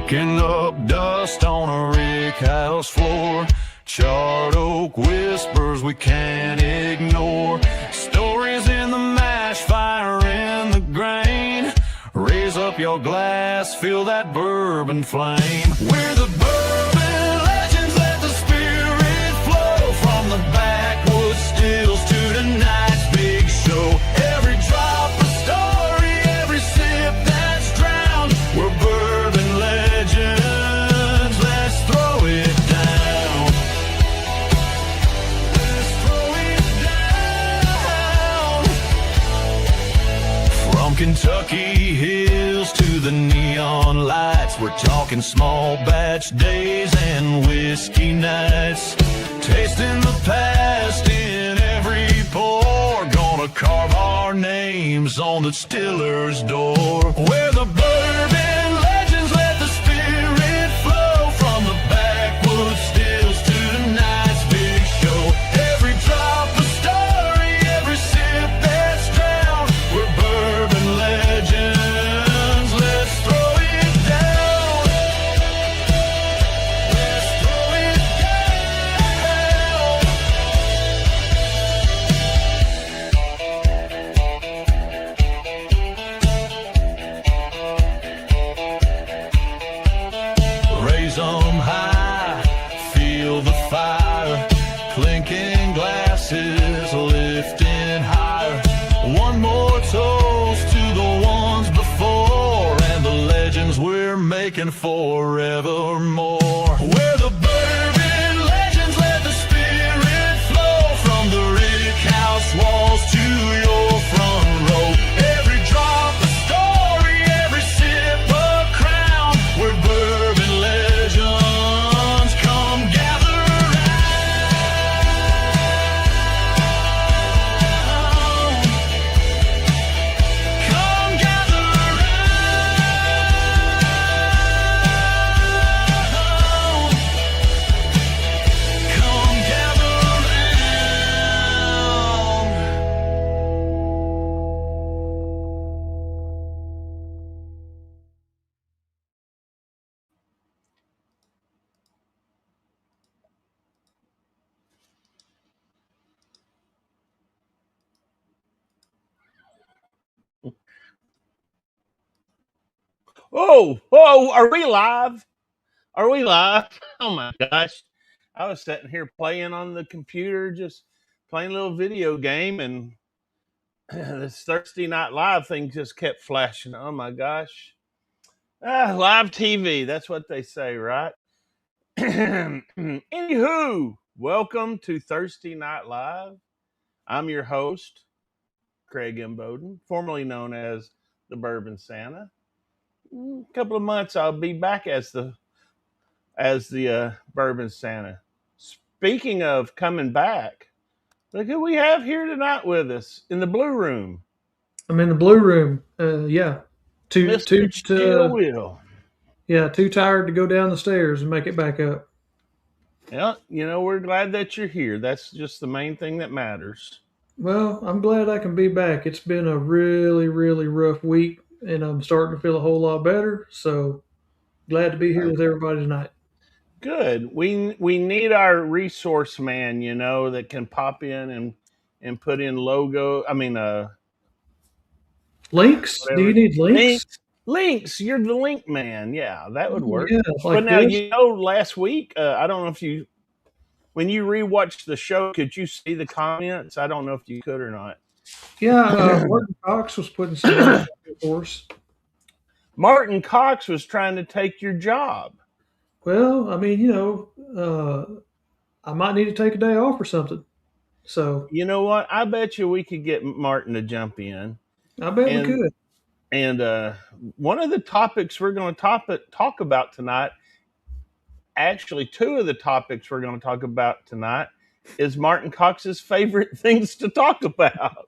Kicking up dust on a rick house floor. Charred oak whispers we can't ignore. Stories in the mash, fire in the grain. Raise up your glass, feel that bourbon flame. We're the bourbon legends, let the spirit flow. From the backwoods stills to tonight's big show. Every drop a story, every sip that's drowned. We're bourbon legends, let's throw it down. Let's throw it down. From Kentucky hills to the neon lights, we're talking small batch days and whiskey nights. Tasting the past in every pour. Gonna carve our names on the distiller's door. We're the bourbon legends, let the spirit flow. From the backwoods stills to tonight's big show. Every drop a story, every sip that's drowned. We're bourbon legends, let's throw it down. Let's throw it down. Raise 'em high, feel the fire. Clinking glasses, lifting higher. One more toast to the ones before and the legends we're making forevermore. We're the bourbon legends, let the spirit flow. From the rick house walls to your front row. Every drop a story, every sip a crown. We're bourbon legends, come gather round. Come gather round. Come gather round. Oh, are we live? Are we live? Oh my gosh. I was sitting here playing on the computer, just playing a little video game, and this Thursday Night Live thing just kept flashing. Oh my gosh. Live TV, that's what they say, right? Anywho, welcome to Thursday Night Live. I'm your host, Craig M. Bowden, formerly known as the Bourbon Santa. A couple of months I'll be back as the Bourbon Santa. Speaking of coming back, look who we have here tonight with us in the blue room, I'm in the blue room. Yeah, Mr. Chill Will. too tired to go down the stairs and make it back up. Yeah, we're glad that you're here. That's just the main thing that matters. Well, I'm glad I can be back. It's been a really, really rough week, and I'm starting to feel a whole lot better. So glad to be here with everybody tonight. Good. We need our resource man, that can pop in and put in logo. I mean, Links? whatever. Do you need links? Links. You're the link man. Yeah, that would work. Yeah, But like now, this. last week, I don't know if when you rewatched the show, could you see the comments? I don't know if you could or not. Yeah, Martin Cox was putting some links out there for us. Martin Cox was trying to take your job. Well, I mean, I might need to take a day off or something. So You know what? I bet you we could get Martin to jump in. I bet we And could. and one of the topics we're going to talk about tonight, actually two of the topics we're going to talk about tonight, is Martin Cox's favorite things to talk about.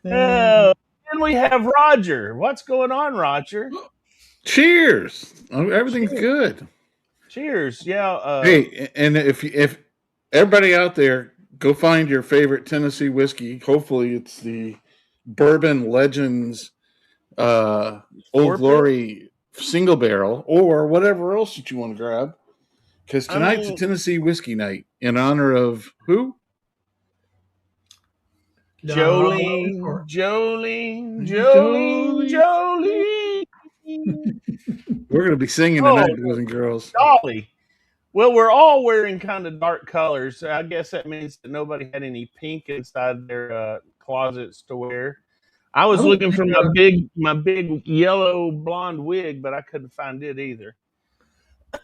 And we have Roger. What's going on, Roger? Cheers. Everything's good. Cheers. Yeah. Hey, and if everybody out there, go find your favorite Tennessee whiskey. Hopefully, it's the Bourbon Legends Old 4-pack? Glory single barrel or whatever else that you want to grab. Because I tonight's a mean, Tennessee whiskey night in honor of who? Jolene, Jolene, Jolene, Jolie. Jolene. We're going to be singing Oh, tonight, boys and girls. Dolly. Well, we're all wearing kind of dark colors. I guess that means that nobody had any pink inside their closets to wear. I I was don't looking think for my big yellow blonde wig, but I couldn't find it either.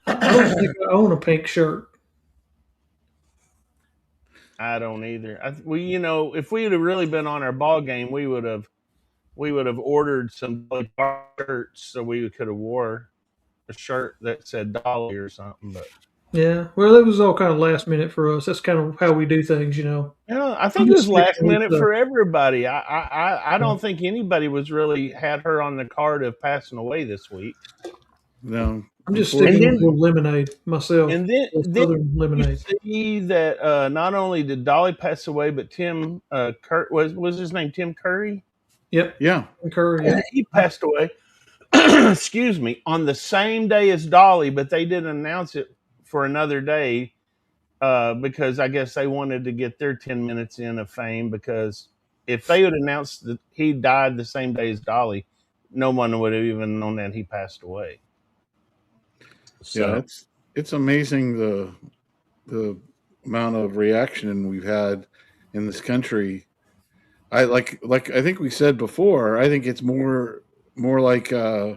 I don't think I own a pink shirt. I don't either. If we had really been on our ball game, we would have ordered some Dolly shirts so we could have wore a shirt that said Dolly or something. But Yeah, well, it was all kind of last minute for us. That's kind of how we do things, you know. I I'm think it just was last sticking with minute the. for everybody. I don't think anybody was really had her on the card of passing away this week. No, I'm just And sticking with then the lemonade myself. and then The then Southern you lemonade. see that not only did Dolly pass away, but Tim was his name Tim Curry. Yep, yeah. concur. Yep. He passed away. Excuse me, on the same day as Dolly, but they didn't announce it for another day because I guess they wanted to get their 10 minutes in of fame. Because if they had announced that he died the same day as Dolly, no one would have even known that he passed away. Yeah, So, it's amazing the amount of reaction we've had in this country. I like I think we said before. I think it's more like uh,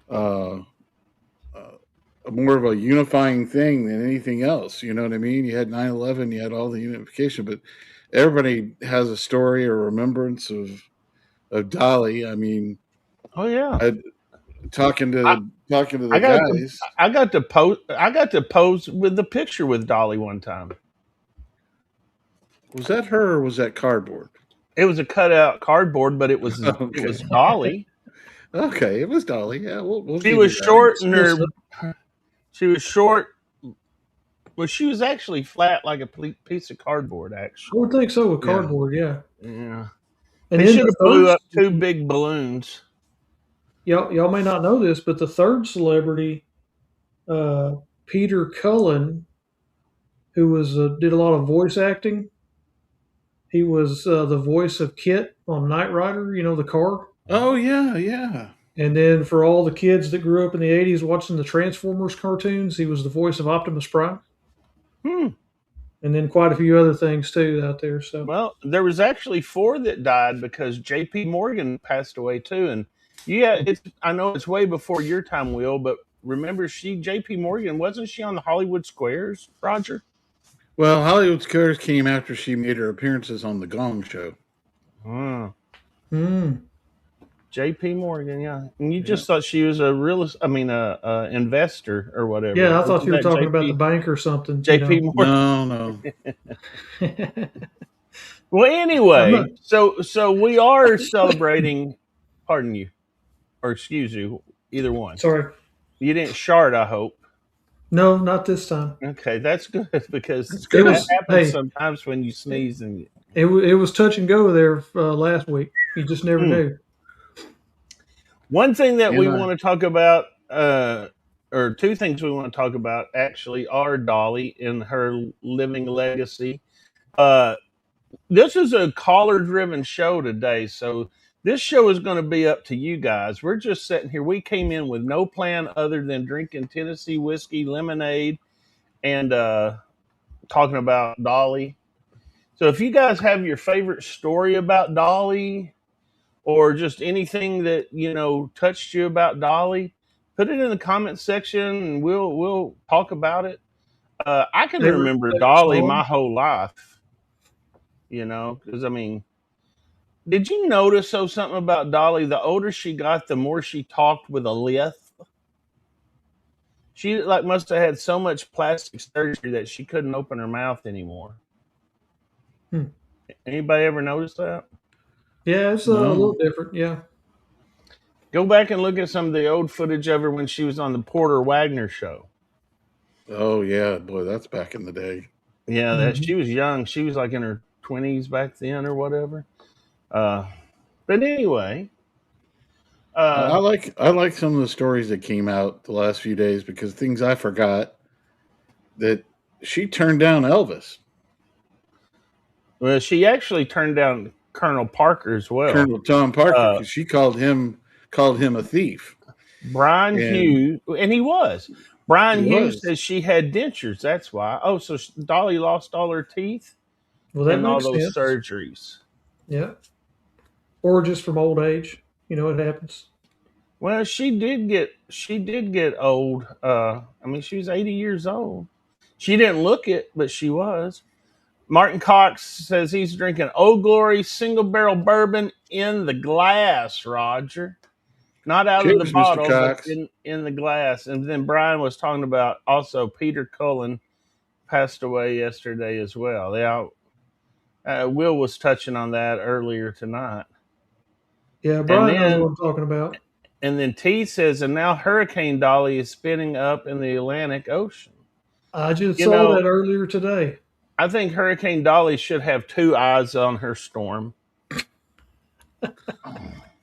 more of a unifying thing than anything else. You know what I mean? You had 9/11, you had all the unification, but everybody has a story or remembrance of Dolly. I mean, oh yeah, I talking I, to talking to I the got to guys. I got to pose with the picture with Dolly one time. Was that her or was that cardboard? It was a cutout cardboard, but it was Okay. Dolly. Okay, it was Dolly. Yeah, we'll She give was you that. short and Still, she was short. Well, she was actually flat like a piece of cardboard. I Actually, would think so with Yeah. cardboard. Yeah. yeah. And They then should the have third, blew up two big balloons. y'all may not know this, but the third celebrity, Peter Cullen, who was did a lot of voice acting. He was the voice of Kit on Knight Rider. You know, the car. Oh yeah, yeah. And then for all the kids that grew up in the '80s watching the Transformers cartoons, he was the voice of Optimus Prime. Hmm. And then quite a few other things too out there. So Well, there was actually four that died because J.P. Morgan passed away too. And yeah, I know it's way before your time, Will, but remember J.P. Morgan, wasn't she on the Hollywood Squares, Roger? Well, Hollywood Squares came after she made her appearances on the Gong Show. Hmm. mm, J.P. Morgan, yeah. And you Yeah. just thought she was a investor or whatever. yeah, I thought Wasn't you were that talking about the J.P. bank or something. You J.P. know. Morgan? No, no. Well, I'm not. anyway, so we are celebrating. Pardon you, or excuse you, either one. Sorry. You didn't shart, I hope. No, not this time. Okay, that's good because That's It good. that was. happens Hey, sometimes when you sneeze and. it was touch and go there last week. You just never Hmm. knew. One thing that we And I want to talk about, or two things we want to talk about, actually, are Dolly and her living legacy. Uh, this is a caller-driven show today, so this show is going to be up to you guys. We're just sitting here. We came in with no plan other than drinking Tennessee whiskey, lemonade, and talking about Dolly. So if you guys have your favorite story about Dolly or just anything that touched you about Dolly, put it in the comment section and we'll talk about it. I can remember Favorite Dolly my song. whole life, because did you notice something about Dolly? The older she got, the more she talked with a lisp. She must have had so much plastic surgery that she couldn't open her mouth anymore. Hmm. Anybody ever notice that? Yeah, it's a little no. different. Yeah. Go back and look at some of the old footage of her when she was on the Porter Wagner show. Oh yeah, boy, that's back in the day. Yeah, that hmm she was young. She was in her 20s back then or whatever. But anyway, I Uh, like some of the stories that came out the last few days because things I forgot that she turned down Elvis. well, she actually turned down Colonel Parker as well. Colonel Tom Parker Uh, because she called him a thief, Brian and Hughes, and he was. he Brian Hughes was. says she had dentures. That's why. Oh, so Dolly lost all her teeth Well, that and all makes those sense. surgeries. Yeah. Or just from old age. It happens. Well, she did get old. I mean, she was 80 years old. She didn't look it, but she was. Martin Cox says he's drinking Old Glory single barrel bourbon in the glass, Roger. Not out of the Cheers, Mister bottle, but Cox. in the glass. And then Brian was talking about also Peter Cullen passed away yesterday as well. Yeah, Will was touching on that earlier tonight. Yeah, And Brian knows then what I'm talking about. and then T says, and now Hurricane Dolly is spinning up in the Atlantic Ocean. I just You saw know, that earlier today. I think Hurricane Dolly should have two eyes on her storm.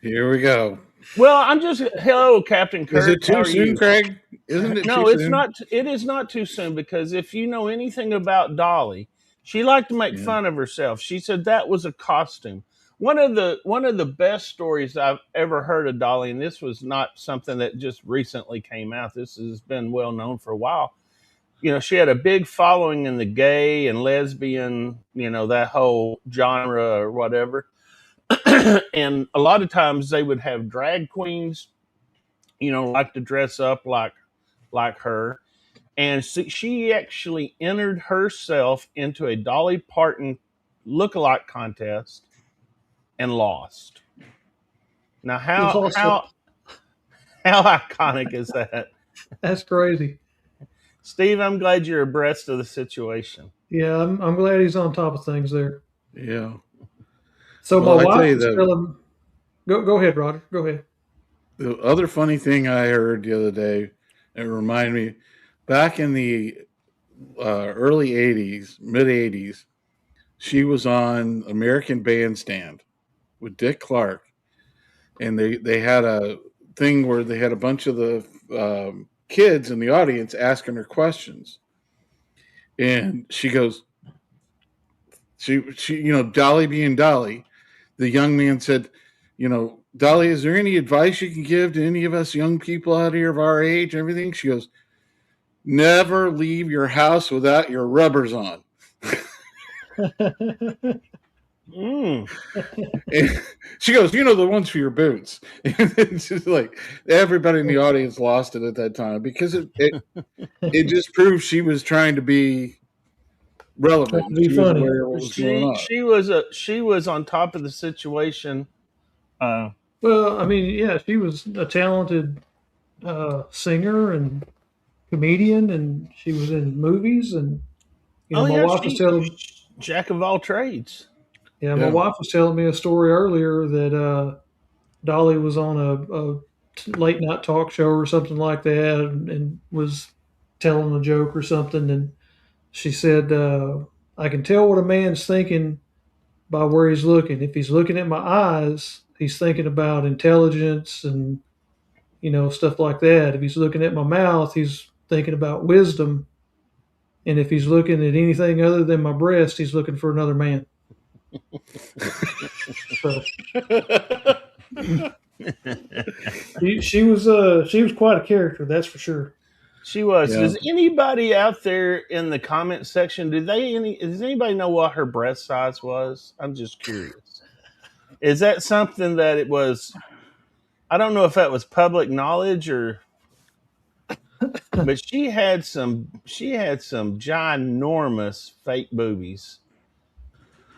Here we go. Well, I'm just hello, Captain Is Kirk. it How too are soon, you? Craig? Isn't it too No, it's soon? not. It is not too soon because if you know anything about Dolly, she liked to make Yeah. fun of herself. She said that was a costume. One of the best stories I've ever heard of Dolly, and this was not something that just recently came out. This has been well known for a while. She had a big following in the gay and lesbian, that whole genre or whatever. And a lot of times they would have drag queens, like to dress up like her. And she actually entered herself into a Dolly Parton lookalike contest and lost. Now, It's how also how how iconic is that, That's crazy. Steve? I'm glad you're abreast of the situation. Yeah, I'm glad he's on top of things there. Yeah. So my Well, I tell wife you was the telling go ahead, Roger. Go ahead. the other funny thing I heard the other day. It reminded me back in the early '80s, mid '80s. She was on American Bandstand with Dick Clark, and they had a thing where they had a bunch of the kids in the audience asking her questions, and she goes, she Dolly being Dolly, the young man said, Dolly, is there any advice you can give to any of us young people out here of our age and everything? She goes, never leave your house without your rubbers on. Mm. And she goes, the ones for your boots. And it's just like everybody in the audience lost it at that time because it just proved she was trying to be Trying relevant to and be she was funny. aware of what was going She on. she was on top of the situation. Uh, Well, I mean, yeah, she was a talented singer and comedian, and she was in movies. And oh my yeah, wife was she telling, jack of all trades. yeah, my Yeah. wife was telling me a story earlier that Dolly was on a late night talk show or something like that, and was telling a joke or something, and she said, "I can tell what a man's thinking by where he's looking. If he's looking at my eyes, he's thinking about intelligence and stuff like that. If he's looking at my mouth, he's thinking about wisdom. And if he's looking at anything other than my breast, he's looking for another man." So she was quite a character, that's for sure. She was. Yeah. Does anybody out there in the comment section, does anybody know what her breast size was? I'm just curious. Is that something that it was, I don't know if that was public knowledge but she had some ginormous fake boobies.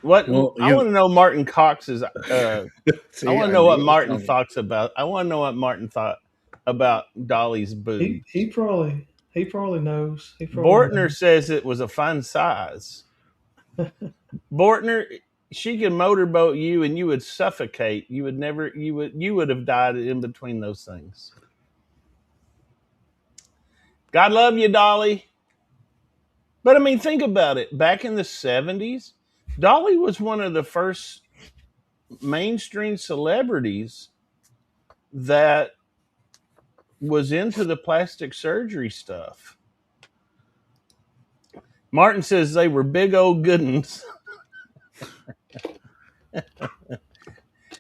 What Well, I want to know Martin Cox's I see, want to I know knew what it was Martin coming. thoughts about. I want to know what Martin thought about Dolly's He boobs. he probably he probably knows. He probably Bortner knows. says it was a fun size. Bortner, she could motorboat you and you would suffocate. You would have died in between those things. God love you, Dolly. But I mean, think about it. Back in the 70s, Dolly was one of the first mainstream celebrities that was into the plastic surgery stuff. Martin says they were big old good uns.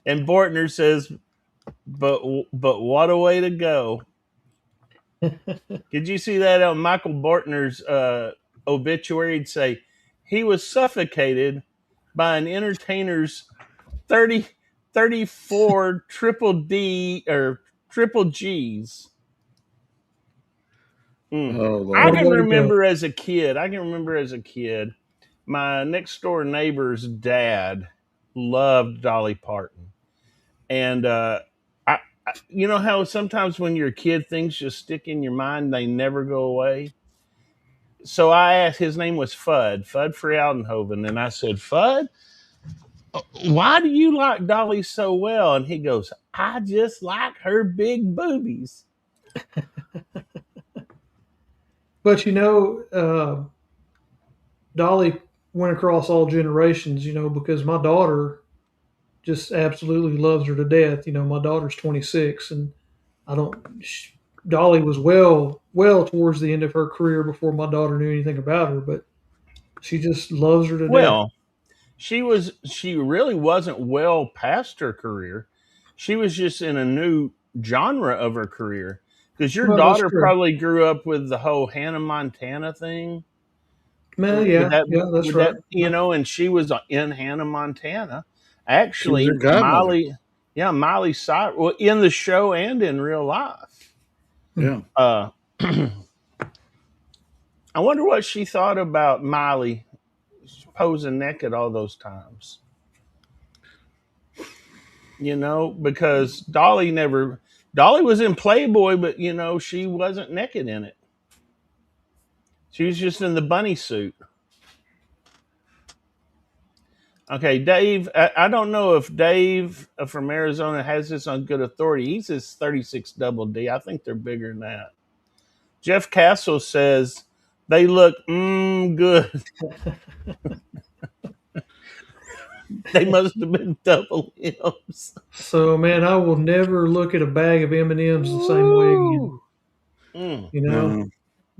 And Bortner says, but what a way to go. Did you see that on Michael Bortner's obituary? He'd say he was suffocated by an entertainer's 34 triple D or triple G's. Oh, I Lord. can remember as a kid, my next door neighbor's dad loved Dolly Parton. And you know how sometimes when you're a kid, things just stick in your mind, they never go away. So I asked, his name was Fudd Frialdenhoven, and I said, Fudd, why do you like Dolly so well? And he goes, I just like her big boobies. But Dolly went across all generations. Because my daughter just absolutely loves her to death. My daughter's 26, and I don't. Dolly was well towards the end of her career before my daughter knew anything about her, but she just loves her to death. Well, she really wasn't well past her career. She was just in a new genre of her career. Because your Well, that's daughter true. probably grew up with the whole Hannah Montana thing. Man, Would that, that's would right. that, and she was in Hannah Montana. She was her Actually, godmother. Miley Cyrus, well, in the show and in real life. Yeah. I wonder what she thought about Miley posing naked all those times. Because Dolly was in Playboy, but she wasn't naked in it. She was just in the bunny suit. Okay, Dave, I don't know if Dave from Arizona has this on good authority. He says 36 double D. I think they're bigger than that. Jeff Castle says they look good. They must have been double M's. So, man, I will never look at a bag of M&Ms the same way again. Mm.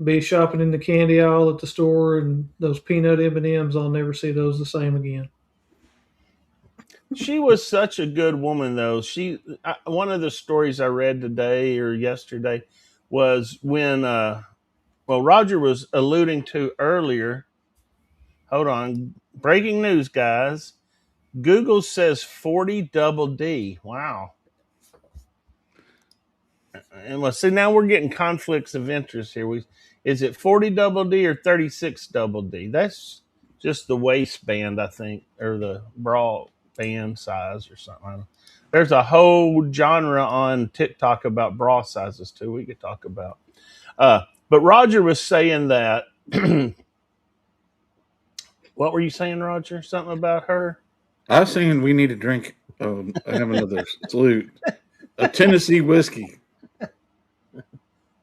Be shopping in the candy aisle at the store, and those peanut M&Ms, I'll never see those the same again. She was such a good woman, though. One of the stories I read today or yesterday was when, Roger was alluding to earlier. Hold on. Breaking news, guys. Google says 40 double D. Wow. And let's see, now we're getting conflicts of interest here. Is it 40 double D or 36 double D? That's just the waistband, I think, or the bra band size or something. There's a whole genre on TikTok about bra sizes too. We could talk about. But Roger was saying that. What were you saying, Roger? Something about her? I was saying we need to drink. I have another salute. A Tennessee whiskey.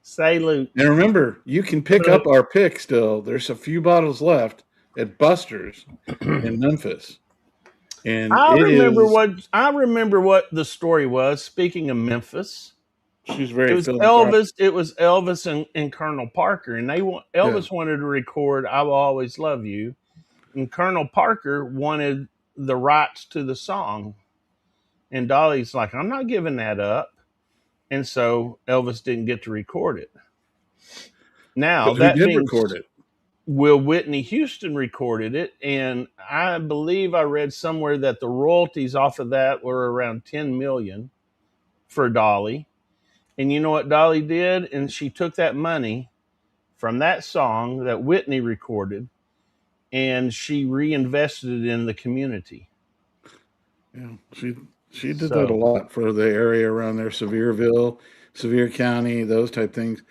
Salute. And remember, you can pick up our pick still. There's a few bottles left at Buster's in Memphis. And I remember what the story was. Speaking of Memphis, she's very. It was Elvis. It was Elvis and Colonel Parker, and Elvis wanted to record "I Will Always Love You," and Colonel Parker wanted the rights to the song, and Dolly's like, "I'm not giving that up," and so Elvis didn't get to record it. Now that did means record it. Will Whitney Houston recorded it, and I believe I read somewhere that the royalties off of that were around $10 million for Dolly. And you know what Dolly did? And she took that money from that song that Whitney recorded, and she reinvested it in the community. Yeah, she did that a lot for the area around there, Sevierville, Sevier County, those type things.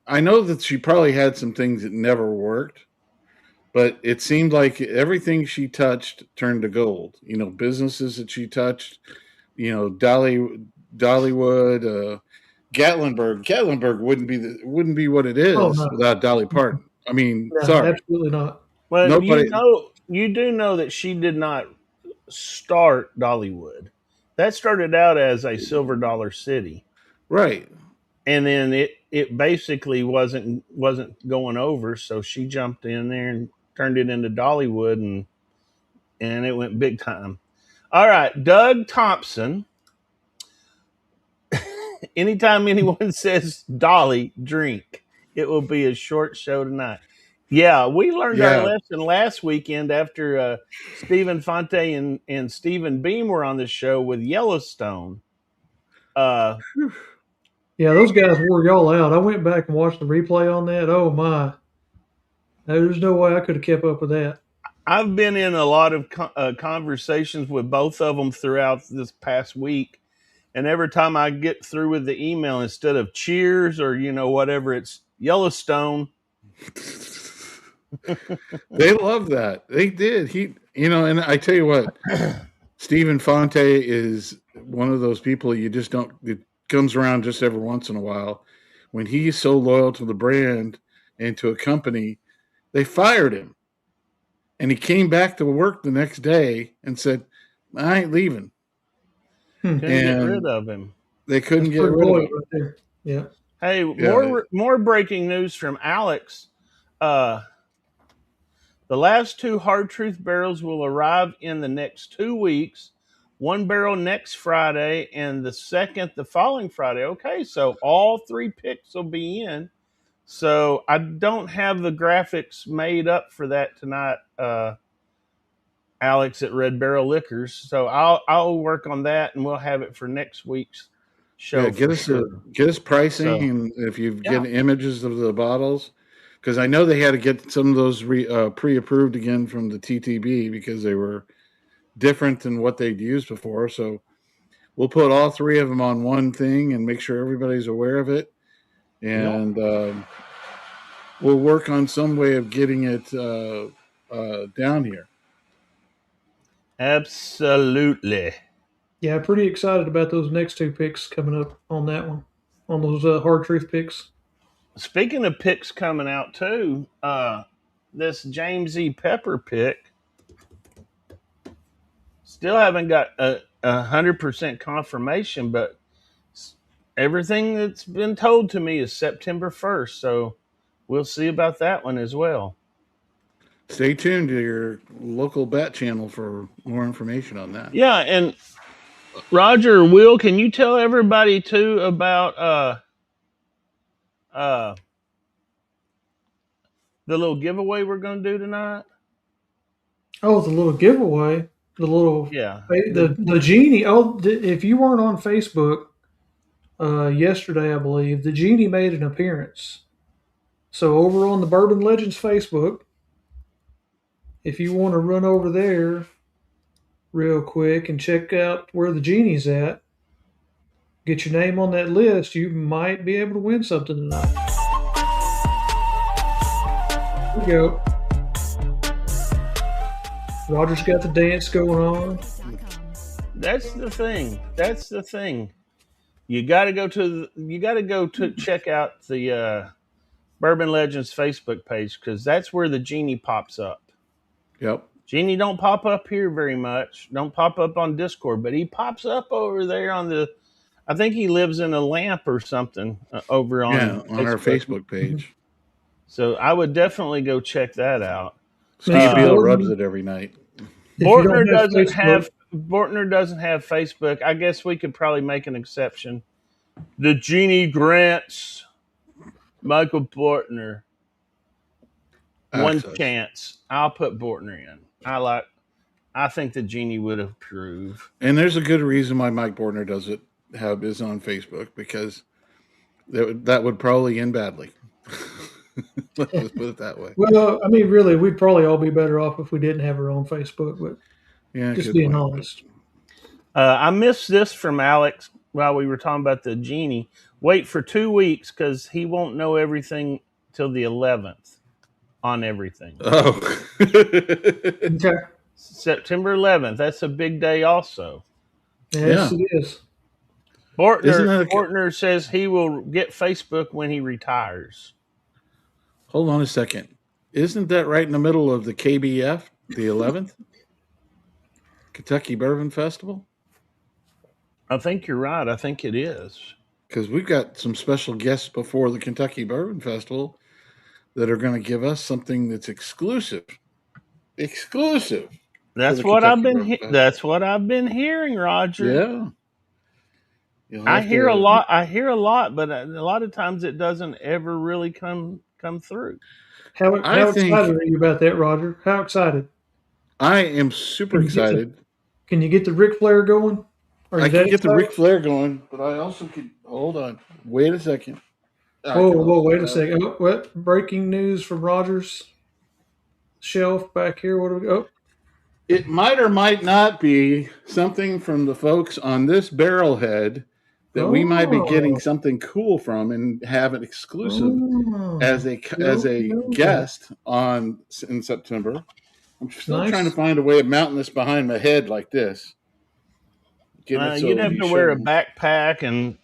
I know that she probably had some things that never worked, but it seemed like everything she touched turned to gold. Businesses that she touched, Dollywood, Gatlinburg wouldn't be what it is without Dolly Parton. I mean, No, sorry, absolutely not. Well, nobody. You do know that she did not start Dollywood. that started out as a silver dollar city, Right. and then it basically wasn't going over. So she jumped in there and turned it into Dollywood, and it went big time. All right, Doug Thompson. Anytime anyone says Dolly, drink. It will be a short show tonight. Yeah, we learned our Yeah. lesson last weekend after Stephen Fonte and Stephen Beam were on the show with Yellowstone. Uh, Yeah, those guys wore y'all out. I went back and watched the replay on that. Oh my, there's no way I could have kept up with that. I've been in a lot of conversations with both of them throughout this past week, and every time I get through with the email, instead of cheers or whatever, it's Yellowstone. They love that. They did. And I tell you what, Stephen Fonte is one of those people you just don't. It comes around just every once in a while. When he's so loyal to the brand and to a company, they fired him, and he came back to work the next day and said, "I ain't leaving." Couldn't get rid of him. They couldn't That's get rid of him. right there. Yeah. Hey, more breaking news from Alex. The last 2 Hard Truth barrels will arrive in the next 2 weeks. 1 barrel next Friday, and the second the following Friday. Okay, so all 3 picks will be in. So I don't have the graphics made up for that tonight, Alex at Red Barrel Liquors. So I'll work on that, and we'll have it for next week's show. Yeah, get us pricing, and if you get images of the bottles, because I know they had to get some of those pre-approved again from the TTB because they were different than what they'd used before. So we'll put all 3 of them on one thing and make sure everybody's aware of it, and we'll work on some way of getting it down here. Absolutely. Yeah, pretty excited about those next 2 picks coming up on that one, on those Hard Truth picks. Speaking of picks coming out too, this James E. Pepper pick, still haven't got 100% confirmation, but everything that's been told to me is September 1st. So we'll see about that one as well. Stay tuned to your local bat channel for more information on that. Yeah, and Roger, Will, can you tell everybody too about the little giveaway we're going to do tonight? Oh, the little giveaway, the genie. Oh, if you weren't on Facebook yesterday, I believe the genie made an appearance. So over on the Bourbon Legends Facebook, if you want to run over there real quick and check out where the genie's at, get your name on that list, you might be able to win something tonight. Here we go. Roger's got the dance going on. That's the thing. You got to go to check out the Bourbon Legends Facebook page, because that's where the genie pops up. Yep. Genie don't pop up here very much. Don't pop up on Discord, but he pops up over there on the. I think he lives in a lamp or something over on our Facebook page. So I would definitely go check that out. Steve Beal rubs it every night. Bortner doesn't have Facebook. I guess we could probably make an exception. The genie grants Michael Bortner one chance. I'll put Bortner in. I think the genie would approve. And there's a good reason why Mike Bortner is on Facebook, because that would probably end badly. Let's just put it that way. Well, I mean, really, we'd probably all be better off if we didn't have our own Facebook. But just being honest. I missed this from Alex while we were talking about the genie. Wait for 2 weeks, because he won't know everything till the 11th on everything. Oh. Okay. September 11th. That's a big day also. Yes, it is. Bortner says he will get Facebook when he retires. Hold on a second. Isn't that right in the middle of the KBF, the 11th? Kentucky Bourbon Festival? I think you're right. I think it is. because we've got some special guests before the Kentucky Bourbon Festival that are going to give us something that's exclusive for the Kentucky Bourbon Festival. That's what I've been hearing, Roger. Yeah, you'll I have hear a to. lot. I hear a lot, but a lot of times it doesn't ever really come through. How I excited think are you about that, Roger? How excited? I am super Can you get the excited. Can you get the Ric Flair going? Are I you can that get the excited? Ric Flair going, but I also could hold on. Wait a second. I Whoa, can whoa, also wait a have. second. Oh, what breaking news from Rogers' shelf back here? What do we? Oh, It might or might not be something from the folks on this barrelhead that we might be getting oh, something cool from and have it exclusive oh, as a yo. guest on in September. I'm still trying to Nice. find a way of mounting this behind my head like this, getting it so You'd it'll have be to wear a showing. backpack and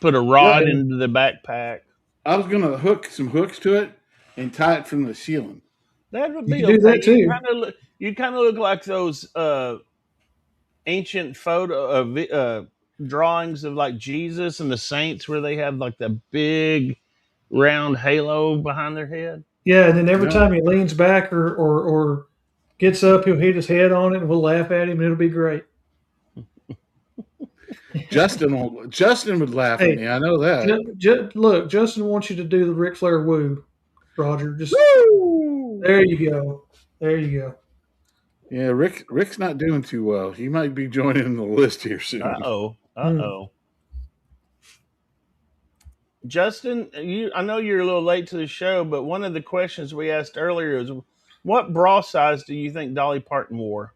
put a Yeah, rod into the backpack. I was gonna hook some hooks to it and tie it from the ceiling. That would You be can do okay. that too. You kind of look like those ancient photo drawings of like Jesus and the saints, where they have like the big round halo behind their head. Yeah, and then every Yeah, time he leans back or gets up, he'll hit his head on it, and we'll laugh at him, and it'll be great. Justin would laugh at Hey, me. I know that. Look, Justin wants you to do the Ric Flair woo, Roger. Just Woo! there you go. There you go. Yeah, Rick's not doing too well. He might be joining the list here Uh soon. oh. Uh Hmm. oh. Justin, I know you're a little late to the show, but one of the questions we asked earlier is, what bra size do you think Dolly Parton wore?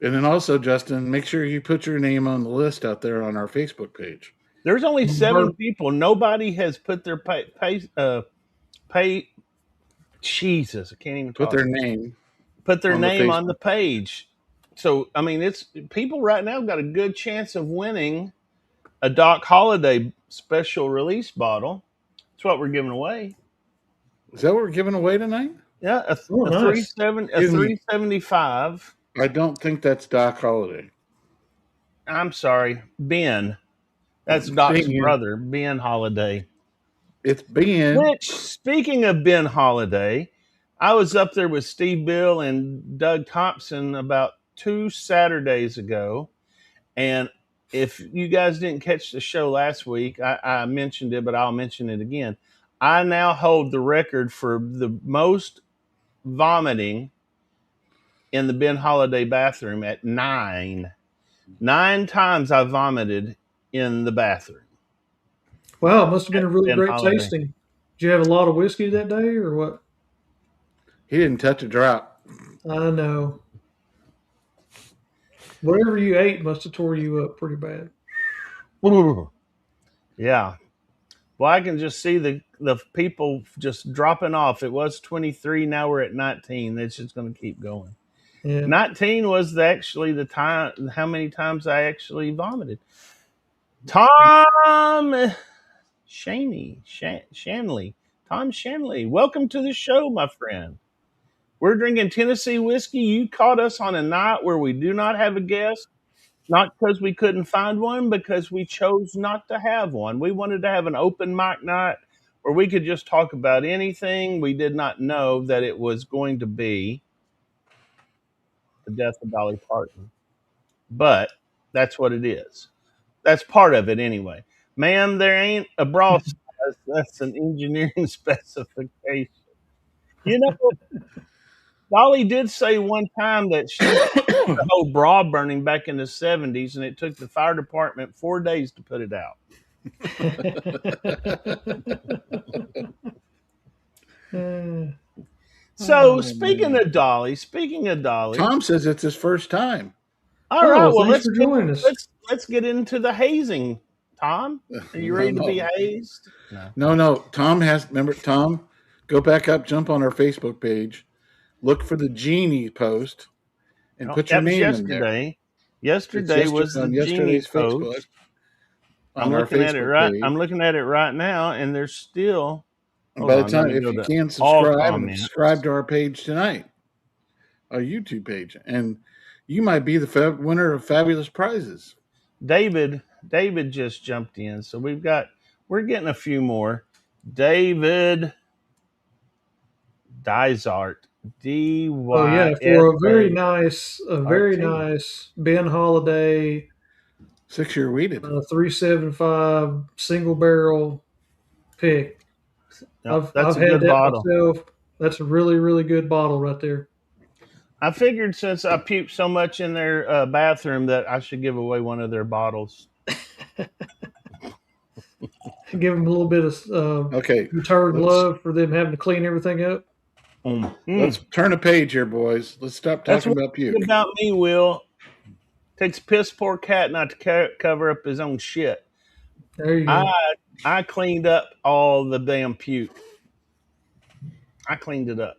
And then also, Justin, make sure you put your name on the list out there on our Facebook page. There's only 7 Bur- people. Nobody has put their pay. Jesus, I can't even Put talk. their name Put their on the name on the Facebook. page. So I mean, it's people right now got a good chance of winning a Doc Holiday special release bottle. That's what we're giving away. Is that what we're giving away tonight? Yeah, Oh, a nice. 375. I don't think that's Doc Holiday. I'm sorry, Ben. That's Doc's Ben, brother, Ben Holiday. it's Ben. Which, speaking of Ben Holiday, I was up there with Steve Bill and Doug Thompson about 2 Saturdays ago. And if you guys didn't catch the show last week, I mentioned it, but I'll mention it again. I now hold the record for the most vomiting in the Ben Holiday bathroom at 9. 9 times I vomited in the bathroom Wow, it must have been at a really Ben great Holiday. tasting. Did you have a lot of whiskey that day, or what? He didn't touch a drop. I know. Whatever you ate must have tore you up pretty bad. Yeah. Well, I can just see the people just dropping off. It was 23. Now we're at 19. It's just going to keep going. Yeah. 19 was actually the time, how many times I actually vomited. Tom Shanley. Tom Shanley. Welcome to the show, my friend. We're drinking Tennessee whiskey. You caught us on a night where we do not have a guest. Not because we couldn't find one, because we chose not to have one. We wanted to have an open mic night where we could just talk about anything. We did not know that it was going to be the death of Dolly Parton. But that's what it is. That's part of it anyway. Ma'am, there ain't a bra size. That's an engineering specification. You know, Dolly did say one time that she the whole bra burning back in the 70s, and it took the fire department 4 days to put it out. So speaking of Dolly, Tom says it's his first time. all right. Oh, Well, thanks for joining us. let's get into the hazing. Tom, are you ready to be hazed? No. Tom has. Remember, Tom, go back up, jump on our Facebook page, look for the genie post, and put your That was name in there. yesterday. Yesterday was the on genie yesterday's Facebook. post. On our Facebook page. I'm looking at it right now, and there's still. And by the Hold on, let time, me if go you to can all subscribe and comments. subscribe to our page tonight, our YouTube page, and you might be the winner of fabulous prizes. David just jumped in, so we're getting a few more. David Dysart, D Oh Y yeah, S for A a R very T. nice Ben Holiday 6-year weeded. 375 single barrel pick. No, that's I've a had good that bottle. myself. That's a really really good bottle right there. I figured since I puked so much in their bathroom that I should give away one of their bottles. Give them a little bit of Okay, return let's love for them having to clean everything up. let's turn a page here, boys. Let's stop That's talking one about thing puke. about me, Will. Takes a piss poor cat not to cover up his own shit. There you I go. I cleaned up all the damn puke. I cleaned it up.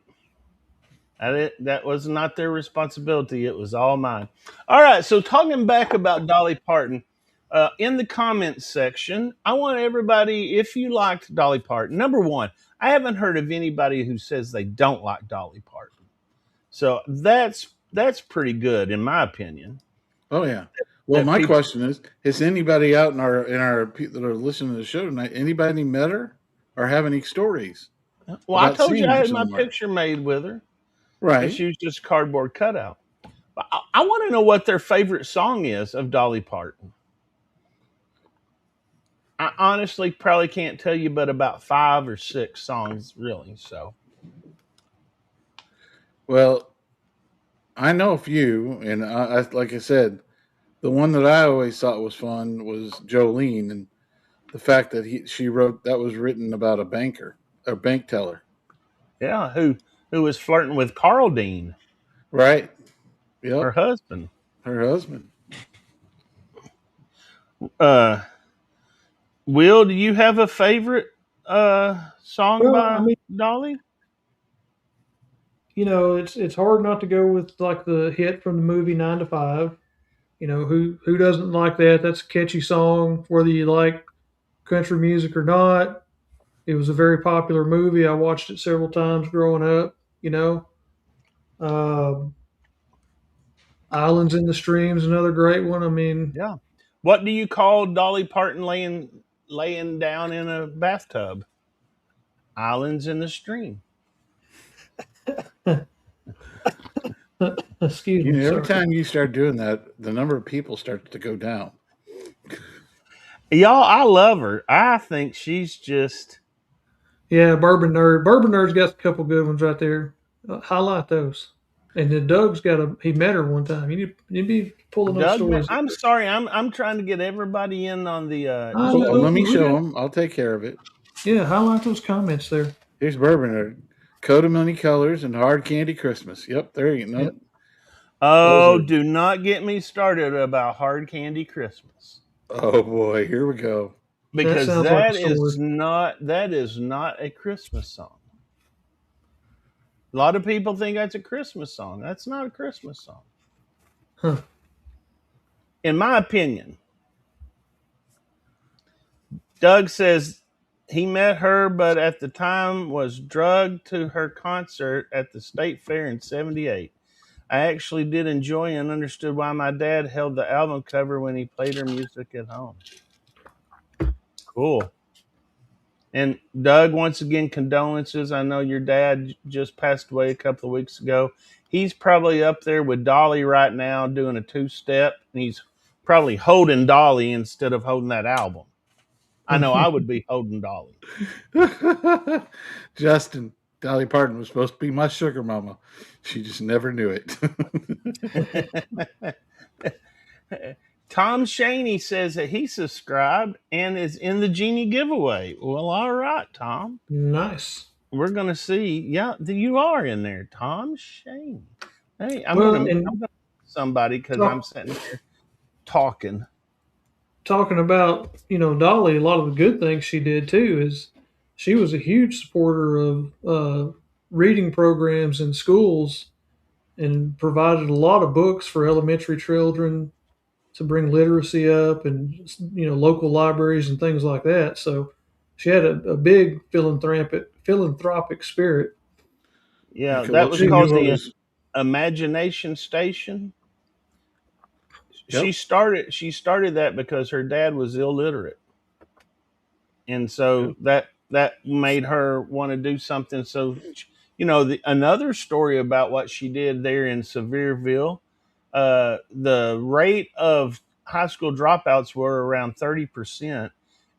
That was not their responsibility. It was all mine. All right. So talking back about Dolly Parton, in the comments section, I want everybody, if you liked Dolly Parton, number one, I haven't heard of anybody who says they don't like Dolly Parton. So that's pretty good in my opinion. Oh yeah. Well, That my people. question is: has anybody out in our that are listening to the show tonight? Anybody met her or have any stories Well, I about told you seeing I her had my somewhere? picture made with her, and Right. she was just a cardboard cutout. But I want to know what their favorite song is of Dolly Parton. I honestly probably can't tell you, but about 5 or 6 songs, really. So, Well, I know a few, and like I said, the one that I always thought was fun was Jolene, and the fact that she wrote that was written about a bank teller, yeah, who was flirting with Carl Dean, right? her Yep, husband? her husband. Uh, Will, do you have a favorite song Well, I by mean, Dolly? it's hard not to go with like the hit from the movie 9 to 5. Who doesn't like that? That's a catchy song, whether you like country music or not. It was a very popular movie. I watched it several times growing up. Um, Islands in the Streams, another great one. I mean, Yeah. What do you call Dolly Parton laying down in a bathtub? Islands in the stream. excuse You me, know, every sorry. time you start doing that, the number of people starts to go down. Y'all, I love her. I think she's just Yeah, Bourbon Nerd. Bourbon Nerd's got a couple good ones right there. Highlight those. And then Doug's he met her one time. You be pulling those Doug. stories. I'm sorry. I'm trying to get everybody in on the I Oh, know. let me We show got, them. I'll take care of it. yeah, highlight those comments there. Here's Bourbon, coat of many colors and hard candy Christmas. Yep, there you go. Yep. No, those Oh, are. do not get me started about Hard Candy Christmas Oh boy, here we go. That because sounds like a story. that is not a Christmas song. A lot of people think that's a Christmas song. That's not a Christmas song, Huh. in my opinion. Doug says he met her, but at the time was drugged to her concert at the State Fair in '78. I actually did enjoy and understood why my dad held the album cover when he played her music at home. Cool. And Doug, once again, condolences. I know your dad just passed away a couple of weeks ago. He's probably up there with Dolly right now doing a 2-step, and he's probably holding Dolly instead of holding that album. I know I would be holding Dolly. Justin, Dolly Parton was supposed to be my sugar mama. She just never knew it. Tom Shaney says that he subscribed and is in the Genie giveaway. Well, all right, Tom. Nice. We're gonna see. Yeah, you are in there, Tom Shaney. Hey, Well, I'm and gonna somebody because I'm sitting here talking. talking about Dolly, a lot of the good things she did too is she was a huge supporter of reading programs in schools and provided a lot of books for elementary children to bring literacy up, and local libraries and things like that. So she had a big philanthropic spirit. Yeah, Okay, that let's was see She called who the was. Imagination Station. she started that because her dad was illiterate, and Yep. so that made her want to do something. So, another story about what she did there in Sevierville, the rate of high school dropouts were around 30%,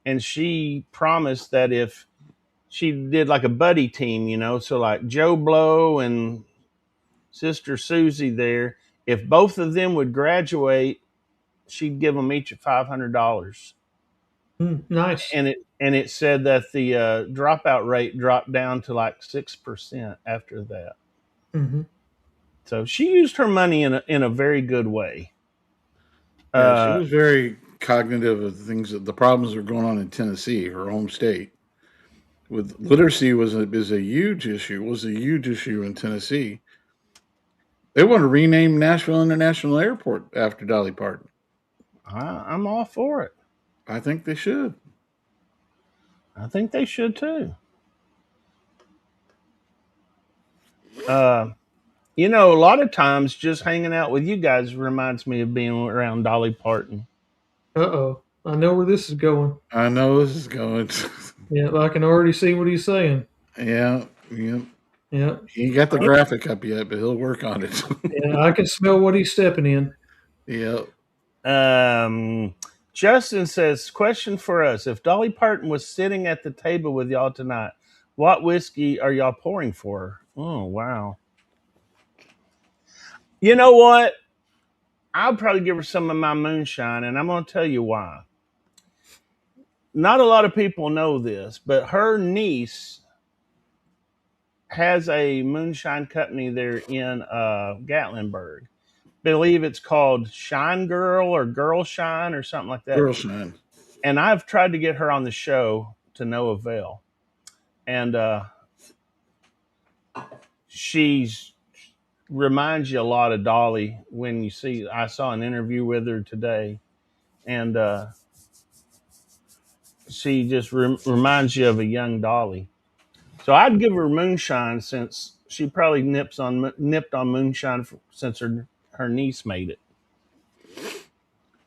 and she promised that if she did like a buddy team, so like Joe Blow and Sister Susie there, if both of them would graduate, she'd give them each $500. Nice. And it said that the dropout rate dropped down to like 6% after that. Hmm. So she used her money in a very good way. Yeah, she Uh, was very cognitive of the things that the problems that were going on in Tennessee, her home state. With literacy is a huge issue. Was a huge issue in Tennessee. They want to rename Nashville International Airport after Dolly Parton. I'm all for it. I think they should. I think they should too. Uh, a lot of times just hanging out with you guys reminds me of being around Dolly Parton. Uh-oh. I know where this is going. I know this is going. Yeah, I can already see what he's saying. Yeah, yeah. Yeah. He ain't got the graphic up yet, but he'll work on it. Yeah, I can smell what he's stepping in. Yeah. Justin says, question for us. If Dolly Parton was sitting at the table with y'all tonight, what whiskey are y'all pouring for her? Oh, wow. You know what? I'll probably give her some of my moonshine, and I'm going to tell you why. Not a lot of people know this, but her niece has a moonshine company there in Gatlinburg. Believe it's called Shine Girl or Girl Shine or something like that. Girl Shine. And I've tried to get her on the show to no avail. And she's reminds you a lot of Dolly when you see. I saw an interview with her today, and she just reminds you of a young Dolly. So I'd give her moonshine since she probably nipped on moonshine since her niece made it.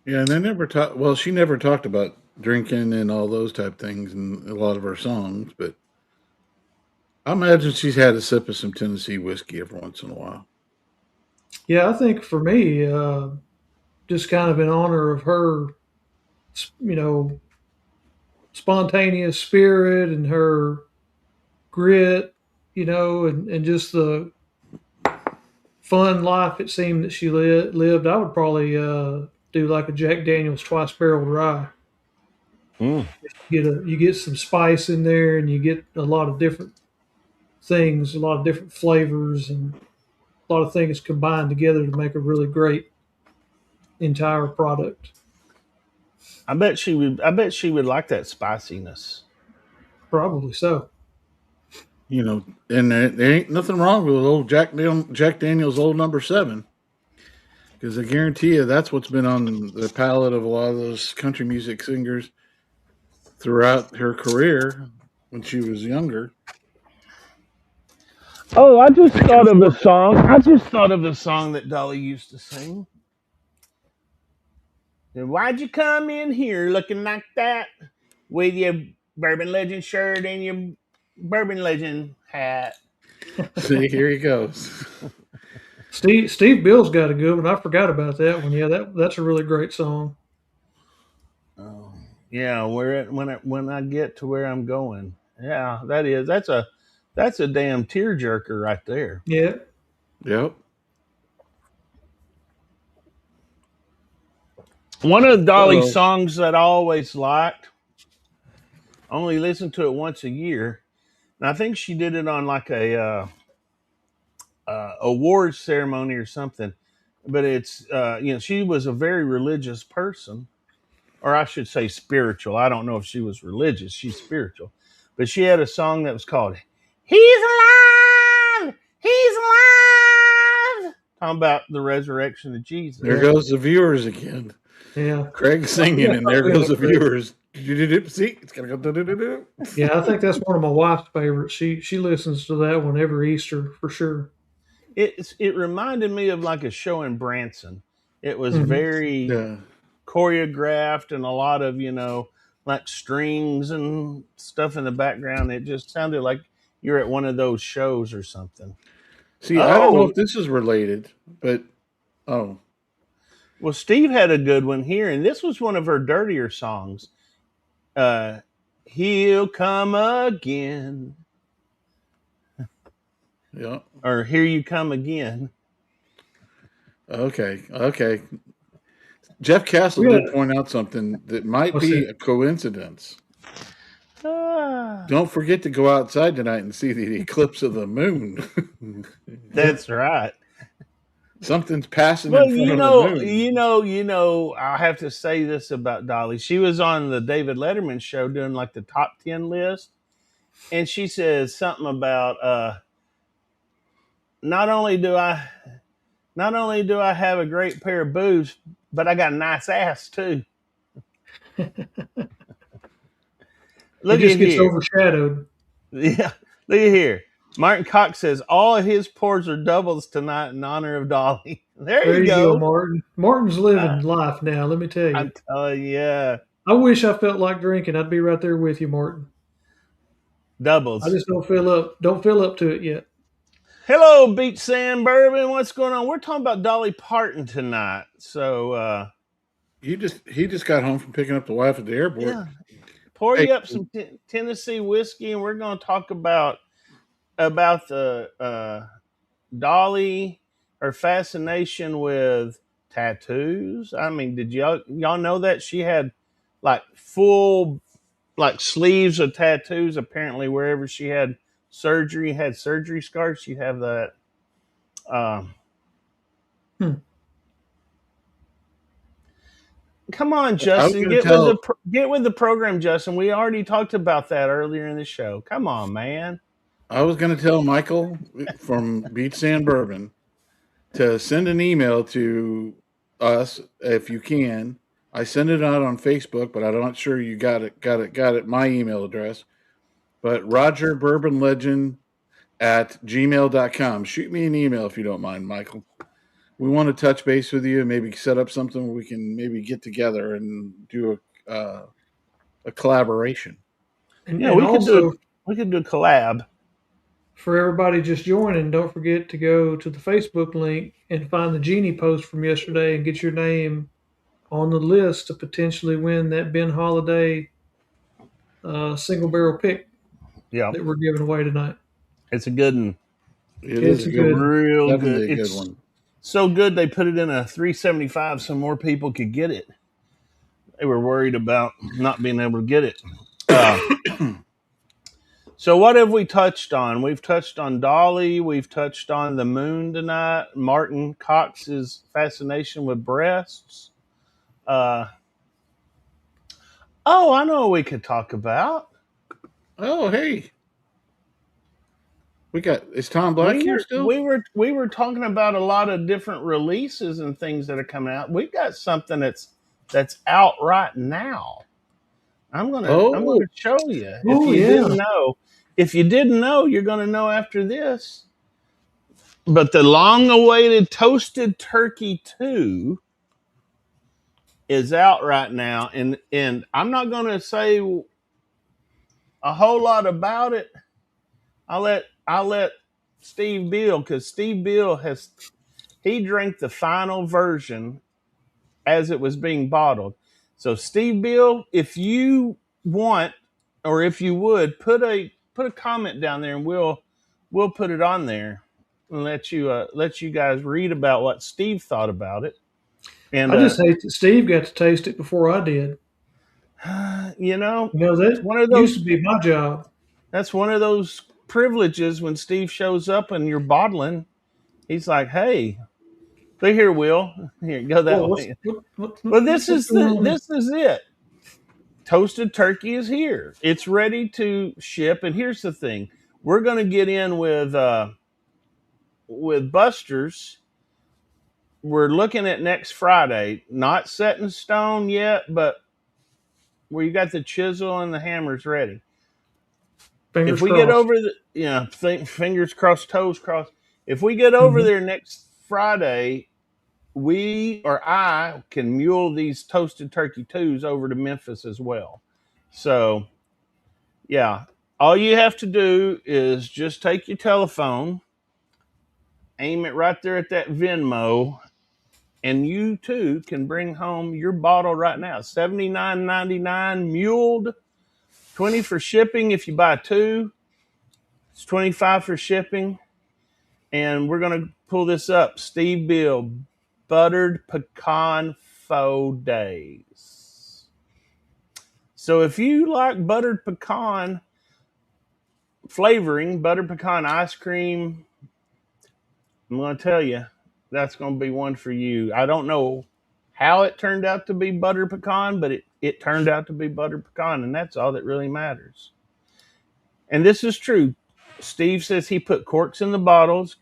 Yeah, and they never talked. Well, she never talked about drinking and all those type things in a lot of her songs, but I imagine she's had a sip of some Tennessee whiskey every once in a while. Yeah, I think for me, just kind of in honor of her, you know, spontaneous spirit and her grit, and just the fun life it seemed that she lived, I would probably do like a Jack Daniel's twice barreled rye. Mm. You get some spice in there, and you get a lot of different things, a lot of different flavors, and a lot of things combined together to make a really great entire product. I bet she would. I bet she would like that spiciness. Probably so. And there ain't nothing wrong with old Jack Daniel's Old Number 7, because I guarantee you that's what's been on the palate of a lot of those country music singers throughout her career when she was younger. Oh, I just thought of a song. I just thought of a song that Dolly used to sing. And why'd you come in here looking like that with your Bourbon Legend shirt and your Bourbon Legend hat? See, here he goes. Steve Bill's got a good one. I forgot about that one. Yeah, that's a really great song. Oh, yeah. When I get to where I'm going, yeah, that's a damn tearjerker right there. Yeah. Yep. One of Dolly's Uh-oh. songs that I always liked. I only listened to it once a year, and I think she did it on like a awards ceremony or something. But it's she was a very religious person, or I should say spiritual. I don't know if she was religious. She's spiritual, but she had a song that was called "He's Alive, He's Alive," talking about the resurection of Jesus. There goes the viewers again. Yeah. Craig singing, and there goes the viewers. See, it's gonna go. Yeah, I think that's one of my wife's favorites. She listens to that one every Easter for sure. It reminded me of like a show in Branson It was Mhm. very Yeah. choreographed and a lot of, like strings and stuff in the background. It just sounded like you're at one of those shows or something. See, I don't know Oh, if this is related, but oh, well, Steve had a good one here, and this was one of her dirtier songs. Uh, He'll come again, yeah. or Here You Come Again. Okay. Okay. Jeff Castle We did had point out something that might what's be that? a coincidence. Ah, Don't forget to go outside tonight and see the eclipse of the moon. Yep. that's right. Something's passing Well, in front of the moon. I have to say this about Dolly. She was on the David Letterman show doing like the top 10 list, and she says something about not only do I have a great pair of boobs, but I got a nice ass too. It Look at just gets here. overshadowed. Yeah, look at here. Martin Cox says all of his pours are doubles tonight in honor of Dolly. There There you you go, go. Martin. Martin's living Uh, life now. Let me tell you. I'm telling you, yeah, I wish I felt like drinking. I'd be right there with you, Martin. I doubles. just don't fill up. Don't fill up to it yet. Hello, Beach Sand Bourbon. What's going on? We're talking about Dolly Parton tonight. So, He just got home from picking up the wife at the airport. yeah, pour Hey, you up some Tennessee whiskey, and we're going to talk about the Dolly, her fascination with tattoos. I mean, did y'all know that she had like full like sleeves of tattoos? Apparently, wherever she had surgery scars, she'd have that. Um, Hmm. Come on, I was Justin, going to tell get with the program, Justin. We already talked about that earlier in the show. Come on, man. Michael from Beach Sand Bourbon to send an email to us if you can. I sent it out on Facebook, but I'm not sure you got it. My email address, but Roger Bourbon Legend at gmail.com. Shoot me an email if you don't mind, Michael. We want to touch base with you and maybe set up something where we can maybe get together and do a collaboration. And Yeah, and also we could do a collab. for everybody just joining, don't forget to go to the Facebook link and find the Genie post from yesterday and get your name on the list to potentially win that Ben Holiday single barrel pick Yeah, that we're giving away tonight. it's a good one. It is It's a a good good one. one. Real good. Definitely a good It's one. so good they put it in a 375 so more people could get it. They were worried about not being able to get it. Uh, so what have we touched on? We've touched on Dolly. We've touched on the moon tonight. Martin Cox's fascination with breasts. Uh, oh, I know what we could talk about. Oh, hey. Is Tom Black here still? We were talking about a lot of different releases and things that are coming out. We've got something that's out right now. I'm Oh, gonna show you. If Oh you yeah. didn't know, you're gonna know after this. But the long-awaited Toasted Turkey 2 is out right now, and I'm not gonna say a whole lot about it. I'll let Steve Beal, because Steve Beal he drank the final version as it was being bottled. So Steve Beal, if you want, or if you would, put a comment down there, and we'll put it on there and let you guys read about what Steve thought about it. And I just hate that Steve got to taste it before I did. you know, You know, it's that one of used those to be my job. that's one of those privileges when Steve shows up and you're bottling. He's like, "Hey, look here, Will. Here, go Whoa, that way." Well, what's going on here? this is it. Toasted turkey is here. It's ready to ship. And here's the thing: we're going to get in with Buster's. We're looking at next Friday. Not set in stone yet, but where you got the chisel and the hammers ready. If Fingers we get crossed. over the, fingers crossed, toes crossed. If we get over Mhm. there next Friday, we or I can mule these toasted turkey twos over to Memphis as well. So yeah, all you have to do is just take your telephone, aim it right there at that Venmo, and you too can bring home your bottle right now. $79.99 muled, 20 for shipping if you buy two. It's 25 for shipping. And we're gonna pull this up. Steve Bill, buttered pecan faux days. So if you like buttered pecan flavoring, buttered pecan ice cream, I'm going to tell you, that's going to be one for you. I don't know how it turned out to be butter pecan, but it turned out to be butter pecan, and that's all that really matters. And this is true. Steve says he put corks in the bottles.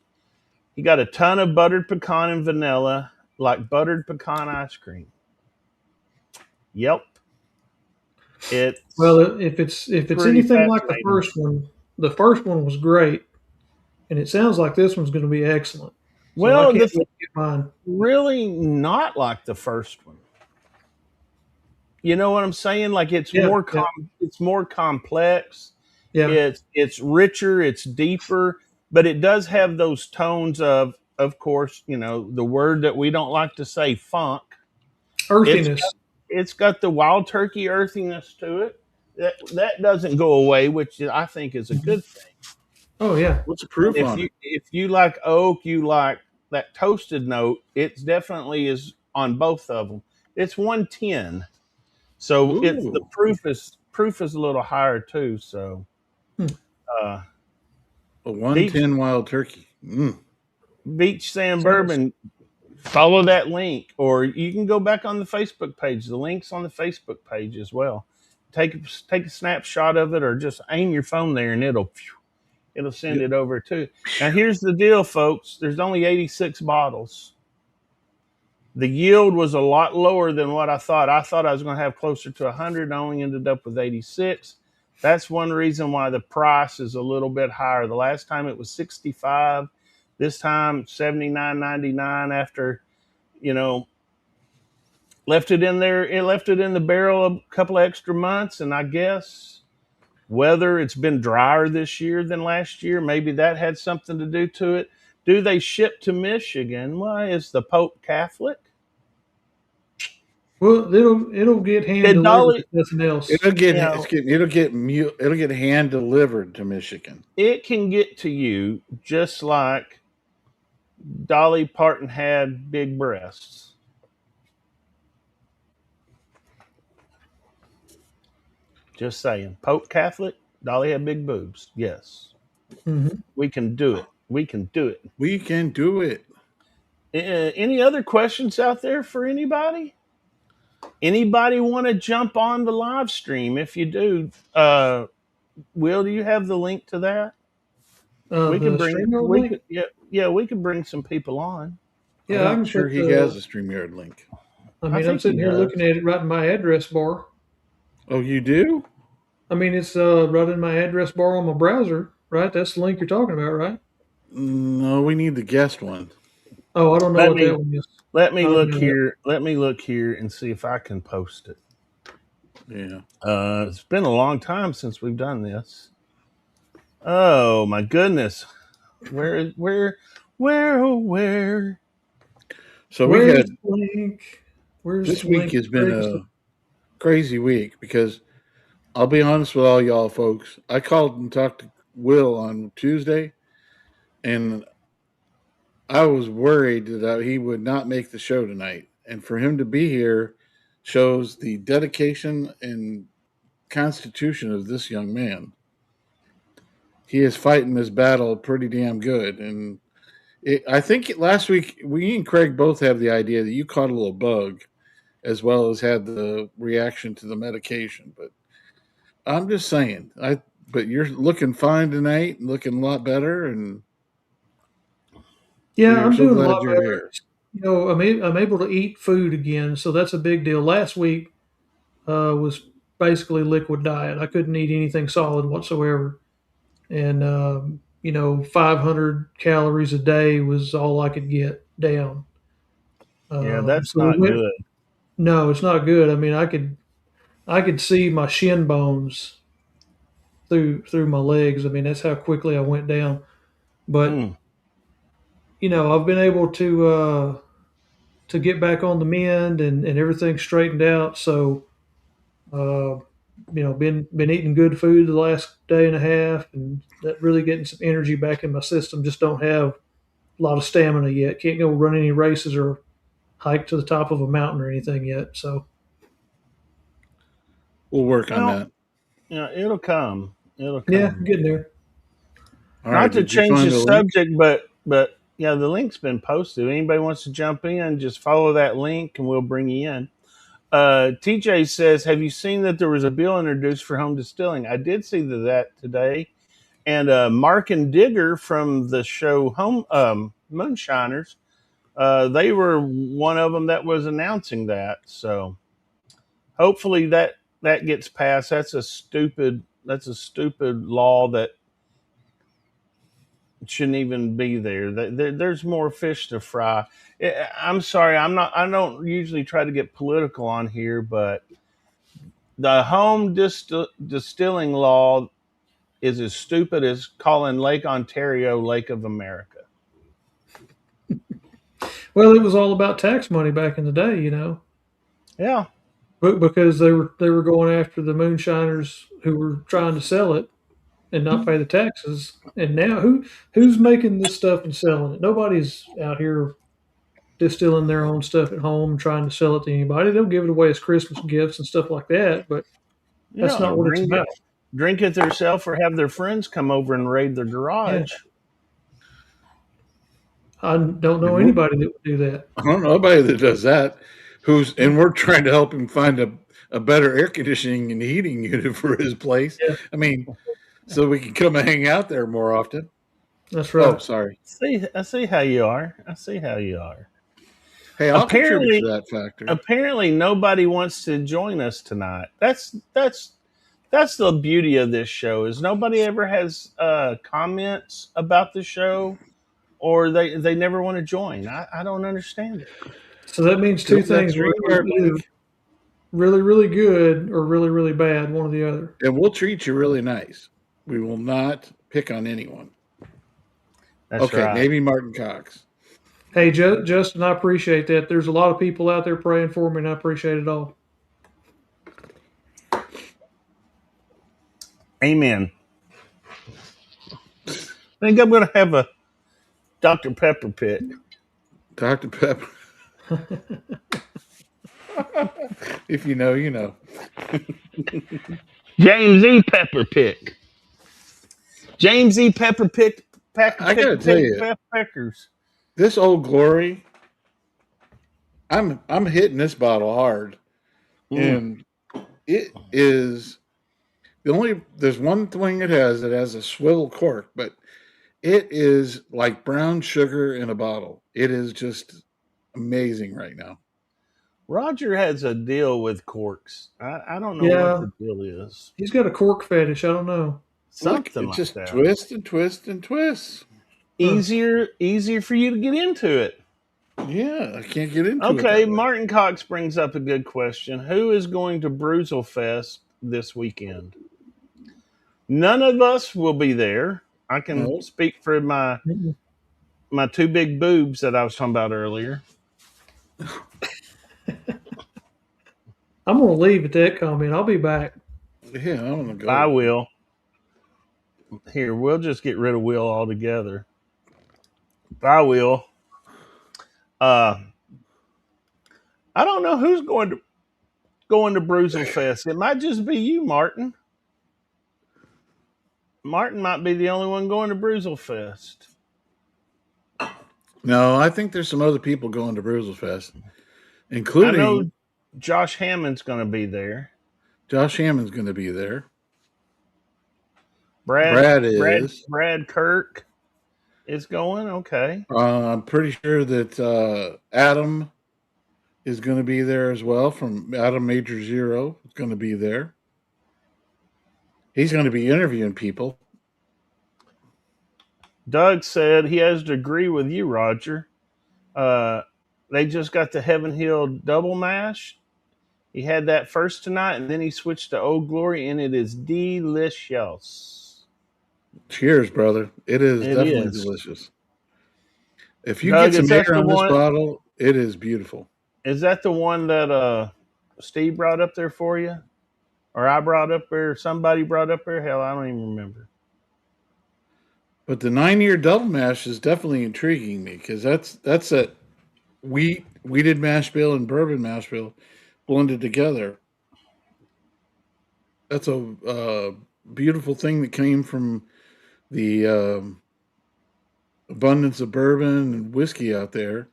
He got a ton of buttered pecan and vanilla, like buttered pecan ice cream. Yep. It's Well, if it's pretty anything like fascinating. the first one was great, and it sounds like this one's going to be excellent. So I Well, can't the wait to get mine. really not like the first one. You know what I'm saying? Like Yeah, yeah, it's more complex. yeah. It's richer, it's deeper, but it does have those tones of course, the word that we don't like to say, funk. It's Earthiness. got, it's got the wild turkey earthiness to it. That doesn't go away, which I think is a Mhm. good thing. Oh yeah. What's the And proof on it? if you like oak, you like that toasted note, it definitely is on both of them. It's 110. So it's the Ooh, proof is a little higher too. So Hmm. uh, a beach 110 wild turkey. Mm. beach sand Sounds. bourbon. Follow that link, or you can go back on the Facebook page. The link's on the Facebook page as well. Take a snapshot of it, or just aim your phone there, and it'll send Yep. it over too. Now here's the deal, folks. There's only 86 bottles. The yield was a lot lower than what I thought. I thought I was going to have closer to 100. I only ended up with 86. That's one reason why the price is a little bit higher. The last time it was 65. This time 79.99 after, you know, left it in there. It left it in the barrel a couple of extra months, and I guess whether it's been drier this year than last year, maybe that had something to do to it. Do they ship to Michigan? Why is the Pope Catholic? Well, it'll get hand Did delivered Dolly, if nothing else. you know, It'll get hand delivered to Michigan. it can get to you just like Dolly Parton had big breasts. Just saying. Pope Catholic, Dolly had big boobs. Yes. Hmm. We can do it. We can do it. We can do it. Any other questions out there for anybody? Anybody want to jump on the live stream? If you do, Will, do you have the link to that? We could The bring StreamYard we link. could yeah, we could bring some people on. I'm Yeah, I not can sure put he has a StreamYard link. I I mean, I'm think he sitting here looking does. at it right in my address bar. Oh, you do? I mean, it's right in my address bar on my browser. Right, that's the link you're talking about, right? No, we need the guest one. Oh, I don't know Let what me that one is. let me I don't look know that. here. Let me look here and see if I can post it. Yeah. It's been a long time since we've done this. Oh my goodness. Where? So we Where's had the link? Where's this the week link? has been a crazy week because I'll be honest with all y'all folks. I called and talked to Will on Tuesday, and I was worried that he would not make the show tonight. And for him to be here shows the dedication and constitution of this young man. He is fighting this battle pretty damn good. And I think last week, we and Craig both have the idea that you caught a little bug as well as had the reaction to the medication. But I'm just saying, but you're looking fine tonight, looking a lot better, and Yeah, we are I'm so doing a glad lot you're better. here. I'm able to eat food again, so that's a big deal. Last week was basically liquid diet. I couldn't eat anything solid whatsoever, and 500 calories a day was all I could get down. Yeah, that's So we not went. good. No, it's not good. I mean, I could see my shin bones through my legs. I mean, that's how quickly I went down. But Mm. I've been able to get back on the mend and everything straightened out. So uh, been eating good food the last day and a half, and that really getting some energy back in my system. Just don't have a lot of stamina yet. Can't go run any races or hike to the top of a mountain or anything yet. So We'll work on Well, that. yeah, it'll come. It'll yeah, come. getting there. All right. Not to Did you change find the the link? subject, but yeah, the link's been posted. Anybody wants to jump in, just follow that link and we'll bring you in. TJ says, "Have you seen that there was a bill introduced for home distilling?" I did see that today, and Mark and Digger from the show Home Moonshiners, they were one of them that was announcing that. So hopefully that gets passed. That's a stupid law that shouldn't even be there. There's more fish to fry. I'm sorry, I don't usually try to get political on here, but the home distilling law is as stupid as calling Lake Ontario Lake of America. Well, it was all about tax money back in the day, Yeah, but because they were going after the moonshiners who were trying to sell it and not pay the taxes. And now who's making this stuff and selling it? Nobody's out here distilling their own stuff at home trying to sell it to anybody. They'll give it away as Christmas gifts and stuff like that, but that's yeah. not what it's about. Drink it themselves, or have their friends come over and raid their Yeah. garage. I don't know And we're, anybody that would do that. I don't know nobody that does that. And we're trying to help him find a better air conditioning and heating unit for his place. Yeah, I mean, so we can come and hang out there more often. that's Oh, right. sorry. See, I see how you are. I see how you are. Hey, I'll contribute to Apparently, that factor. apparently, nobody wants to join us tonight. That's the beauty of this show is nobody ever has comments about the show, or they never want to join. I don't understand it. So that means two Click that things: we're StreamYard either link, really, really good or really, really bad, one or the other. and we'll treat you really nice. We will not pick on anyone. That's Okay, right. maybe Martin Cox. Hey, Justin, I appreciate that. There's a lot of people out there praying for me, and I appreciate it all. Amen. I think I'm gonna have a Dr. Pepper pick. Dr. Pepper. If you know, you know. James E. Pepper pick. James E. Pepper pick. I got to tell you, Peckers. this Old Glory, I'm hitting this bottle hard, Mm. and it is there's one thing it has a swivel cork, but it is like brown sugar in a bottle. It is just amazing right now. Roger has a deal with corks. I don't know what Yeah, the deal is. he's got a cork fetish. I don't know. Look, Something it like just that. twists and twists and twists. Huh. Easier for you to get into it. Yeah, I can't get into it Okay, that way. Martin Cox brings up a good question. Who is going to Bruzel Fest this weekend? None of us will be there. I can No, speak for my two big boobs that I was talking about earlier. I'm going to leave at that comment. I'll be back. yeah, I want to I go. will. Here, we'll just get rid of Will altogether. I will. Uh, I don't know who's going to Bruzel Fest. It might just be you, Martin. Martin might be the only one going to Bruzel Fest. No, I think there's some other people going to Brussels Fest, I know including Josh Hammond's going to be there. Josh Hammond's going to be there. Brad Brad Brad is. Brad Kirk is going. Okay. I'm pretty sure that Adam is going to be there as well. From Adam Major Zero is going to be there. He's going to be interviewing people. Doug said he has to agree with you, Roger. Uh, They just got the Heaven Hill double mash. He had that first tonight, and then he switched to Old Glory, and it is delicious. Cheers, brother. It is It definitely is. delicious. If you get Doug, some is that air the on this one? bottle, it is beautiful. Is that the one that Steve brought up there for you, or I brought up there? Or somebody brought up there? Hell, I don't even remember. But the 9-year double mash is definitely intriguing me because that's a wheated mash bill and bourbon mash bill blended together. That's a beautiful thing that came from the abundance of bourbon and whiskey out there.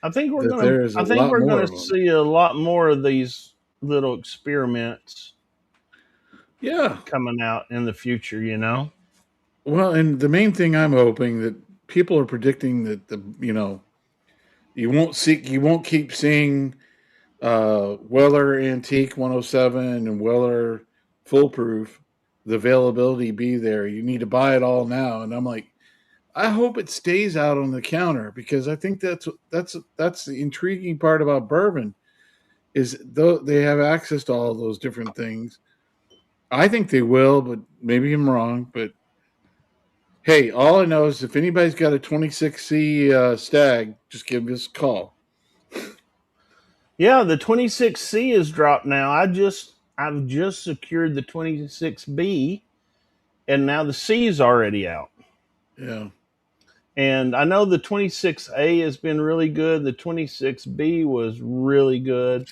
I think we're That gonna. there is a I think lot we're more gonna of them. see a lot more of these little experiments Yeah. coming out in the future. You know. Well, and the main thing I'm hoping that people are predicting that you won't keep seeing Weller Antique 107 and Weller Foolproof, the availability be there. You need to buy it all now. And I'm like, I hope it stays out on the counter because I think that's the intriguing part about bourbon is though they have access to all those different things. I think they will, but maybe I'm wrong. But hey, all I know is if anybody's got a 26C stag, just give us a call. Yeah, the 26C is dropped now. I've just secured the 26B, and now the C is already out. Yeah. And I know the 26A has been really good. The 26B was really good.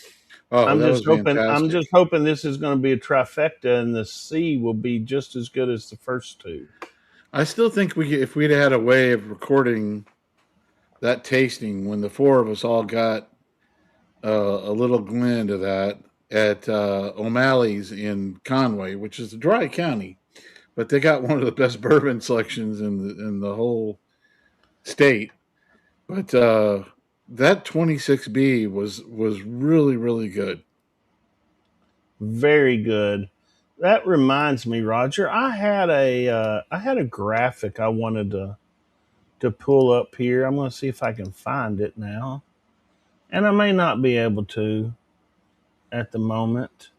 Oh, that was I'm fantastic. just hoping this is going to be a trifecta, and the C will be just as good as the first two. I still think if we'd had a way of recording that tasting when the four of us all got a little glint of that at O'Malley's in Conway, which is a dry county, but they got one of the best bourbon selections in the whole state. But that 26B was really really good. Very good. That reminds me, Roger. I had a graphic I wanted to pull up here. I'm going to see if I can find it now, and I may not be able to at the moment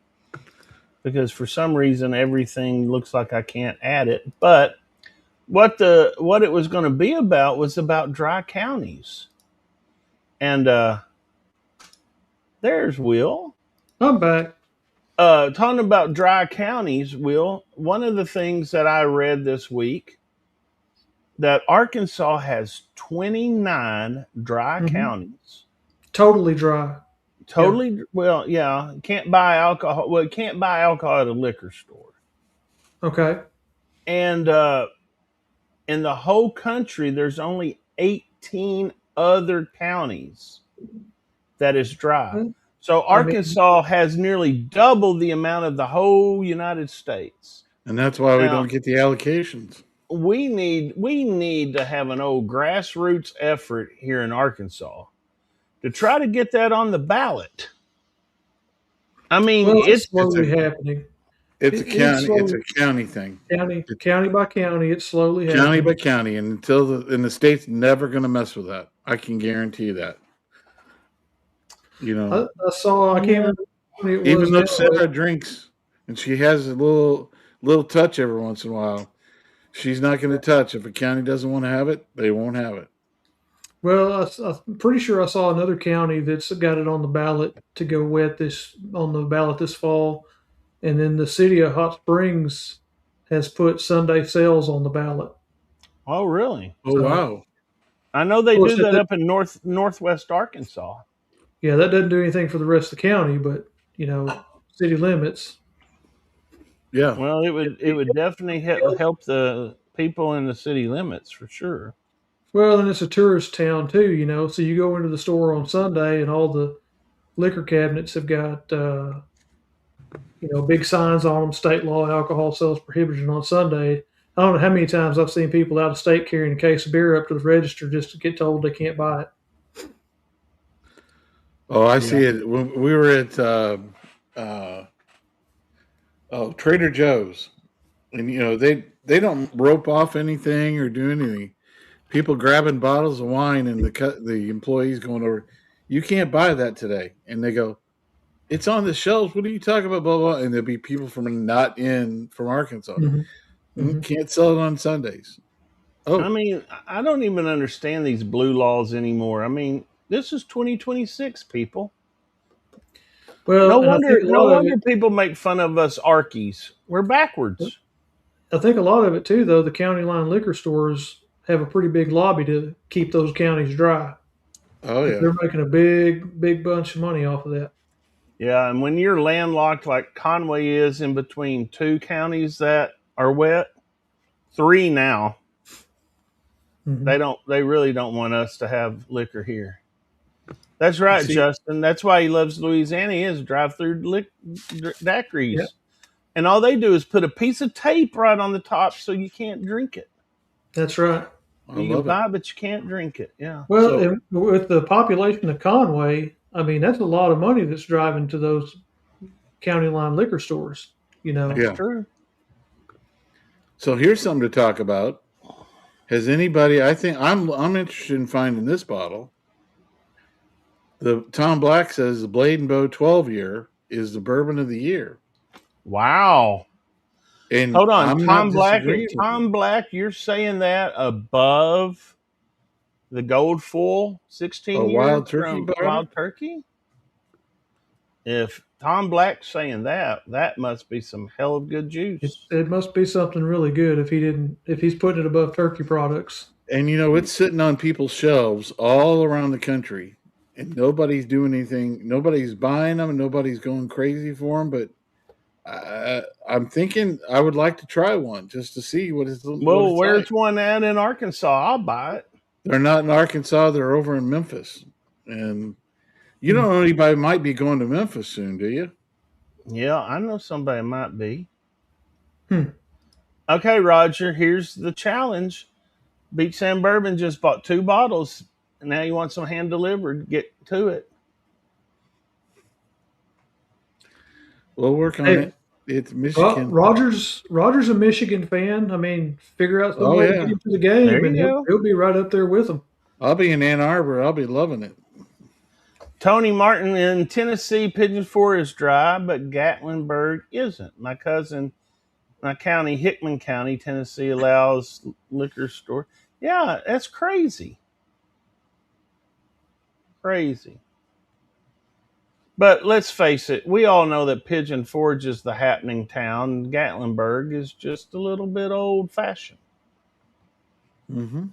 because for some reason everything looks like I can't add it. But what it was going to be about was about dry counties, and there's Will. I'm back. Talking about dry counties, Will. One of the things that I read this week that Arkansas has 29 dry Hmm. counties. Totally dry. Yeah. Totally. Well, yeah. Can't buy alcohol. Well, can't buy alcohol at a liquor store. Okay. And in the whole country, there's only 18 other counties that is dry. Well, So I mean, Arkansas has nearly double the amount of the whole United States. And that's why we Now, don't get the allocations. we need to have an old grassroots effort here in Arkansas to try to get that on the ballot. I mean, well, it's It's a slowly happening. It's it's a slowly county thing. It's county by county. It's slowly county by happening. county, and until the state's never going to mess with that. I can guarantee that. You know, I saw. I can't yeah, remember how many it even was though now. Sarah drinks and she has a little touch every once in a while, she's not going to touch. If a county doesn't want to have it, they won't have it. Well, I'm pretty sure I saw another county that's got it on the ballot to go wet this on the ballot this fall, and then the city of Hot Springs has put Sunday sales on the ballot. oh really? Oh So, of wow! I know they course, do that up in northwest Arkansas. yeah, that doesn't do anything for the rest of the county, but city limits. Yeah. Well, it would definitely help the people in the city limits for sure. Well, and it's a tourist town too, So you go into the store on Sunday, and all the liquor cabinets have got big signs on them: state law, alcohol sales prohibited on Sunday. I don't know how many times I've seen people out of state carrying a case of beer up to the register just to get told they can't buy it. Oh, I Yeah. see it. When we were at uh, Trader Joe's, and they don't rope off anything or do anything. People grabbing bottles of wine, and the employees going over. you can't buy that today. And they go, it's on the shelves. What are you talking about? Blah, blah. And there'll be people from Arkansas. Mm-hmm. Can't sell it on Sundays. I mean, I don't even understand these blue laws anymore. I mean, this is 2026, people. Well, and I think a No lot of wonder it. people make fun of us Arkies. We're backwards. I think a lot of it too, though. The county line liquor stores have a pretty big lobby to keep those counties dry. Oh, yeah. They're making a big bunch of money off of that. Yeah, and when you're landlocked like Conway is in between two counties that are wet, three now, Mm-hmm. they really don't want us to have liquor here. That's right, See, Justin. That's why he loves Louisiana. He is drive-through Yeah, daiquiris. And all they do is put a piece of tape right on the top so you can't drink it. that's right. I You can love it. buy, but you can't drink it. Yeah. Well, So, and with the population of Conway, I mean, that's a lot of money that's driving to those county line liquor stores. You know, That's yeah. true. So here's something to talk about. Has anybody? I think I'm interested in finding this bottle. The Tom Black says the Blade and Bow 12 year is the bourbon of the year. Wow. And Hold on, I'm not disagreeing with you. Tom Black, you're saying that above the Gold Full 16 A year Wild Turkey from bourbon? Wild Turkey? If Tom Black's saying that, that must be some hell of good juice. it must be something really good if he's putting it above turkey products. And it's sitting on people's shelves all around the country, and nobody's doing anything. Nobody's buying them, and nobody's going crazy for them. But I'm thinking I would like to try one just to see what it's Well, where's like. one at in Arkansas? I'll buy it. They're not in Arkansas. They're over in Memphis. And you don't know anybody might be going to Memphis soon, do you? Yeah, I know somebody might be. Hmm. Okay, Roger, here's the challenge. Beach Sand Bourbon just bought 2 bottles. And now you want some hand delivered. Get to it. We'll work on it. It's Michigan. Roger's a Michigan fan. I mean, figure out some way to get him to the game, There and you go. he'll be right up there with them. I'll be in Ann Arbor. I'll be loving it. Tony Martin in Tennessee, Pigeon Forge is dry, but Gatlinburg isn't. My county, Hickman County, Tennessee, allows liquor store. Yeah, that's crazy. Crazy. But let's face it, we all know that Pigeon Forge is the happening town. Gatlinburg is just a little bit old-fashioned. Mm-hmm.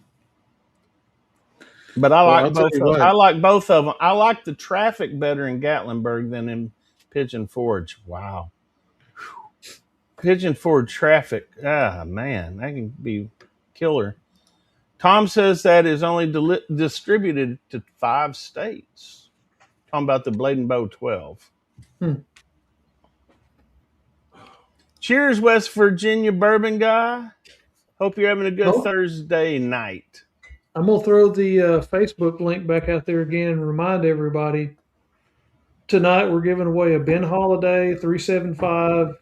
But I like both of them. What. I like both of them. I like the traffic better in Gatlinburg than in Pigeon Forge. Wow. Pigeon Forge traffic. Ah, man, that can be killer. Tom says that is only distributed to 5 states. Talking about the Blade and Bow 12. Cheers, West Virginia bourbon guy. Hope you're having a good Thursday night. I'm going to throw the Facebook link back out there again and remind everybody. Tonight we're giving away a Ben Holiday 375.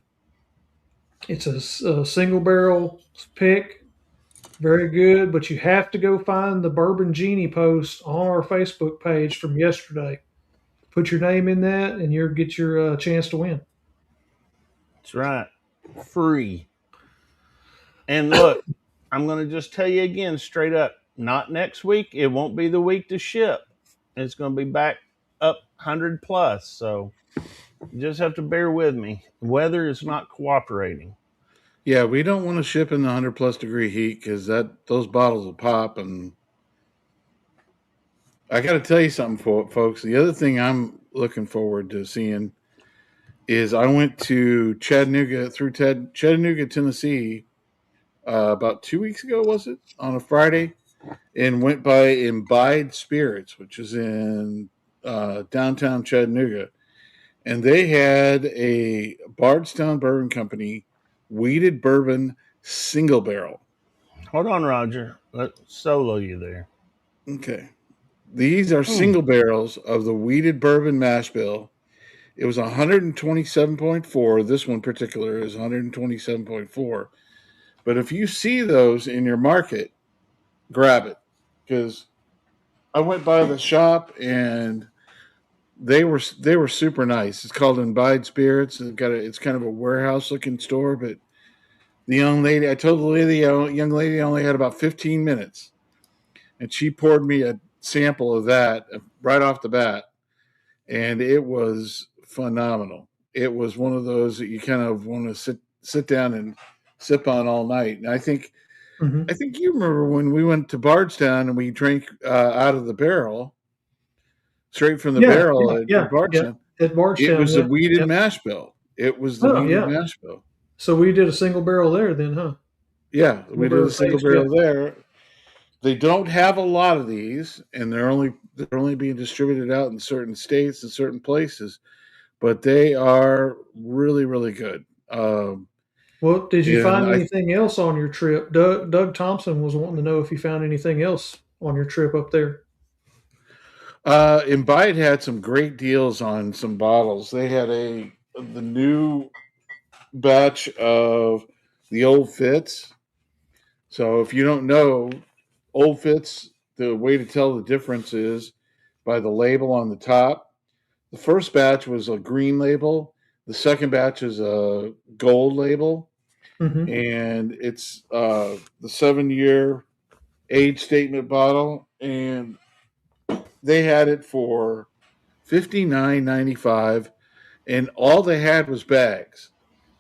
It's a single barrel pick. Very good, but you have to go find the Bourbon Genie post on our Facebook page from yesterday. Put your name in that, and you'll get your chance to win. That's right. Free. And look, I'm going to just tell you again, straight up, not next week. It won't be the week to ship. It's going to be back up 100 plus. So you just have to bear with me. The weather is not cooperating. Yeah, we don't want to ship in the 100+ degree heat because those bottles will pop. And I got to tell you something, folks. The other thing I'm looking forward to seeing is I went to Chattanooga, Tennessee, about 2 weeks ago, was it? On a Friday, and went by Imbibe Spirits, which is in downtown Chattanooga. And they had a Bardstown Bourbon Company wheated bourbon single barrel. Hold on, Roger. Let's solo you there. Okay. These are single barrels of the wheated bourbon mash bill. It was 127.4. This one particular is 127.4. But if you see those in your market, grab it. Because I went by the shop and they were super nice. It's called Imbibe Spirits. It's kind of a warehouse looking store, but the young lady, I told the lady, young lady, I only had about 15 minutes, and she poured me a sample of that right off the bat, and it was phenomenal. It was one of those that you kind of want to sit down and sip on all night. And Hmm. I think you remember when we went to Bardstown and we drank out of the barrel, straight from the Yeah, barrel yeah, at yeah, yeah. Bardstown. At It Bardstown, was the yeah, weeded yep. mash bill. It was the Oh, weeded yeah. mash bill. So we did a single barrel there, then, huh? Yeah, Single we did barrel a single taste, yeah. barrel there. They don't have a lot of these, and they're only being distributed out in certain states and certain places. But they are really really good. Well, did you And find I anything else on your trip? Doug Thompson was wanting to know if you found anything else on your trip up there. Imbibe had some great deals on some bottles. They had the new batch of the old fits. So if you don't know, old fits, the way to tell the difference is by the label on the top. The first batch was a green label. The second batch is a gold label, Hmm. and it's the 7 year age statement bottle, and they had it for $59.95, and all they had was bags,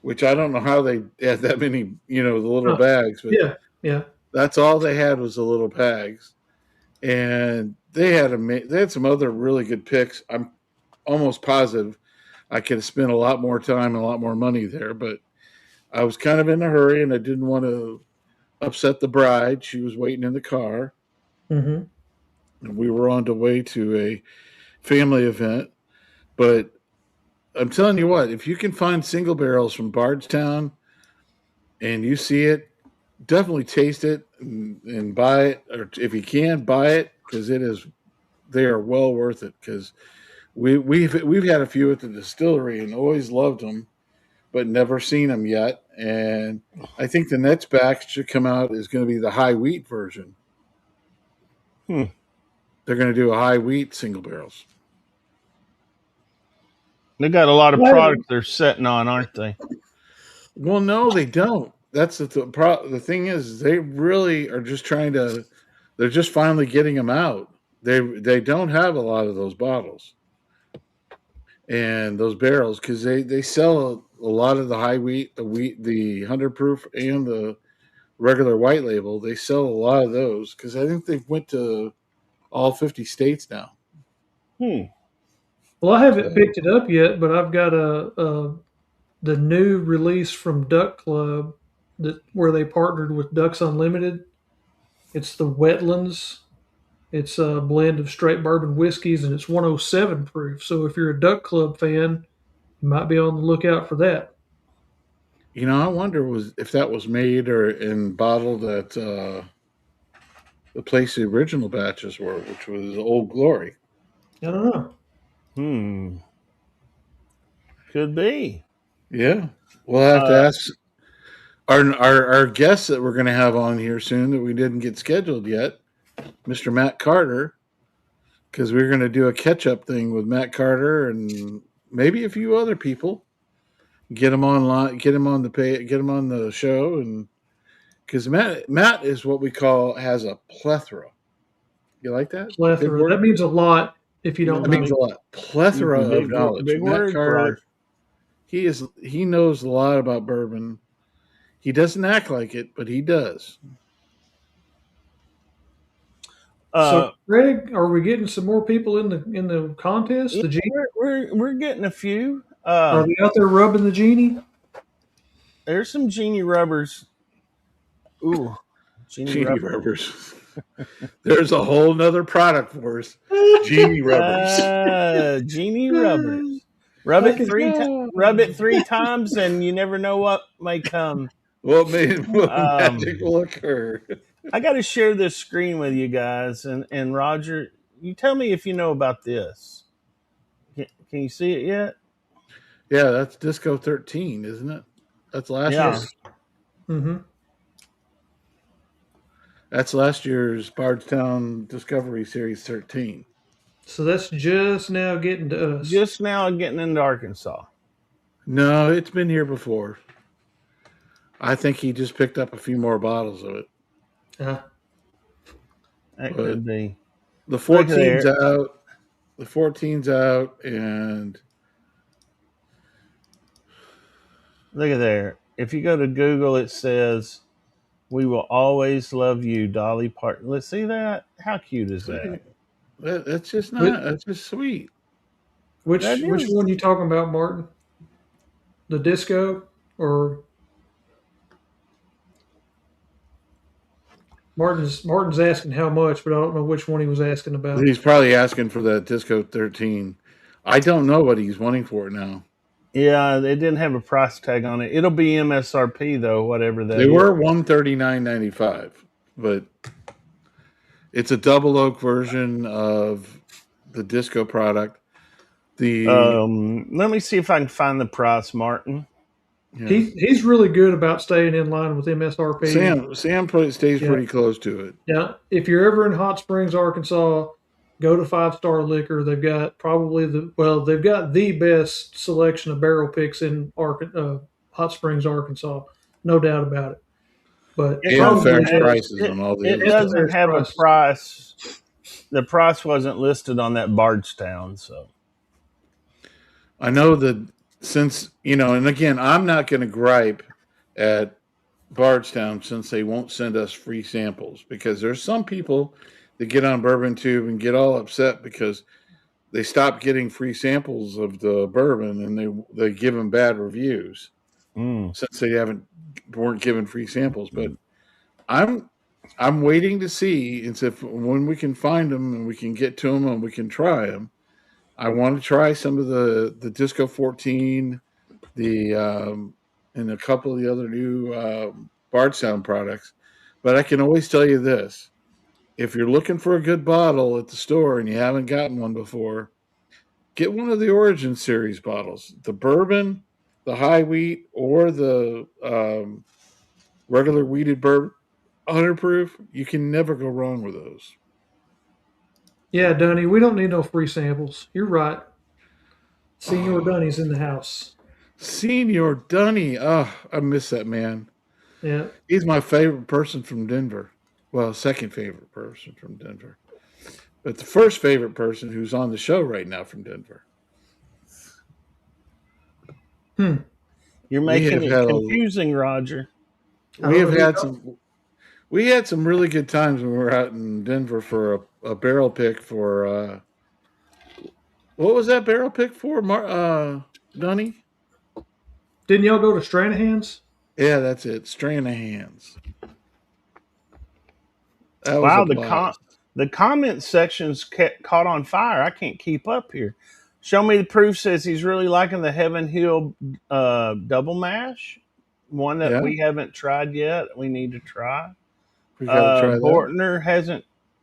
which I don't know how they had that many, the little Huh. bags, but Yeah, yeah. that's all they had was the little bags, and they had some other really good picks. I'm almost positive I could have spent a lot more time and a lot more money there, but I was kind of in a hurry and I didn't want to upset the bride. She was waiting in the car, Hmm. and we were on the way to a family event. But I'm telling you what, if you can find single barrels from Bardstown and you see it, definitely taste it and buy it, or if you can, buy it because they are well worth it. Because we've had a few at the distillery and always loved them, but never seen them yet. And I think the next batch should come out is going to be the high wheat version. Hmm. They're going to do a high wheat single barrels. They got a lot of Well, products they're setting on, aren't they? Well, no, they don't. That's the thing is they really are just trying to. They're just finally getting them out. They don't have a lot of those bottles and those barrels because they sell a lot of the high wheat, the 100 proof, and the regular white label. They sell a lot of those because I think they've went to all 50 states now. Hmm. I haven't So picked it up yet, but I've got the new release from Duck Club that where they partnered with Ducks Unlimited. It's the Wetlands. It's a blend of straight bourbon whiskeys, and it's 107 proof. So if you're a Duck Club fan, you might be on the lookout for that. I wonder was if that was made or and bottled at the place the original batches were, which was Old Glory. I don't know. Hmm. Could be. Yeah, we'll have to Uh, ask our guests that we're going to have on here soon that we didn't get scheduled yet, Mr. Matt Carter, because we're going to do a catch up thing with Matt Carter and maybe a few other people. Get him online, get him on the show, and because Matt is what we call has a plethora. You like that big Plethora. That word? means a lot if you don't That means know. a lot. Plethora of big knowledge. big Matt word for Carter, he knows a lot about bourbon. He doesn't act like it, but he does. So, uh Greg, are we getting some more people in the contest? yeah, The genie? we're getting a few. Are they out there rubbing the genie? There's some genie rubbers. Ooh, genie Genie rubber. rubbers. There's a whole nother product for us. Genie rubbers. Genie rubbers. Rub I it can three times. tell. Rub it 3 times, and you never know what may come. What magic Um, will occur? I got to share this screen with you guys, and Roger, you tell me if you know about this. Can you see it yet? Yeah, that's Disco 13, isn't it? That's last Yeah. year. Yes. Mm-hmm. That's last year's Bardstown Discovery Series 13. So that's just now getting to us. Just now getting into Arkansas. No, it's been here before. I think he just picked up a few more bottles of it. Uh, That But could be. the Look 14's there. out. The 14's out, and Look at there. If you go to Google, it says, "We will always love you, Dolly Parton." Let's see that. How cute is that? that's just which not. That's just sweet. That which is. one you talking about, Martin? The disco or Martin's asking how much, but I don't know which one he was asking about. He's probably asking for that Disco 13. I don't know what he's wanting for it now. Yeah, they didn't have a price tag on it. It'll be MSRP though, whatever that They is. were $139.95, but it's a double oak version of the Disco product. Let me see if I can find the price, Martin. Yeah. He's really good about staying in line with MSRP. Sam stays Yeah. pretty close to it. Yeah, if you're ever in Hot Springs, Arkansas, go to Five Star Liquor. They've got they've got the best selection of barrel picks in Hot Springs, Arkansas, no doubt about it. But It And doesn't fair have, prices it, on all the it other It's stuff. doesn't fair have a price. price. The price wasn't listed on that Bardstown, so I know that since, and again, I'm not going to gripe at Bardstown since they won't send us free samples because there's some people that get on Bourbon Tube and get all upset because they stopped getting free samples of the bourbon and they give them bad reviews since they weren't given free samples. But I'm waiting to see if when we can find them and we can get to them and we can try them. I want to try some of the Disco 14, and a couple of the other new Bardstown products. But I can always tell you this: if you're looking for a good bottle at the store and you haven't gotten one before, get one of the Origin Series bottles, the bourbon, the high wheat, or the regular wheated bourbon, 100 proof. You can never go wrong with those. Yeah, Dunny, we don't need no free samples. You're right. Senior Dunny's in the house. Senior Dunny, I miss that man. Yeah. He's my favorite person from Denver. Well, second favorite person from Denver. But the first favorite person who's on the show right now from Denver. you're making it confusing, Roger. We had some really good times when we were out in Denver for a barrel pick for what was that barrel pick for, Dunny? Didn't y'all go to Stranahan's? Yeah, that's it. Stranahan's. That was Wow, a blast. the comment section's caught on fire. I can't keep up here. Show me the proof says he's really liking the Heaven Hill double mash, one that we haven't tried yet. We need to try. We got to try that. Bortner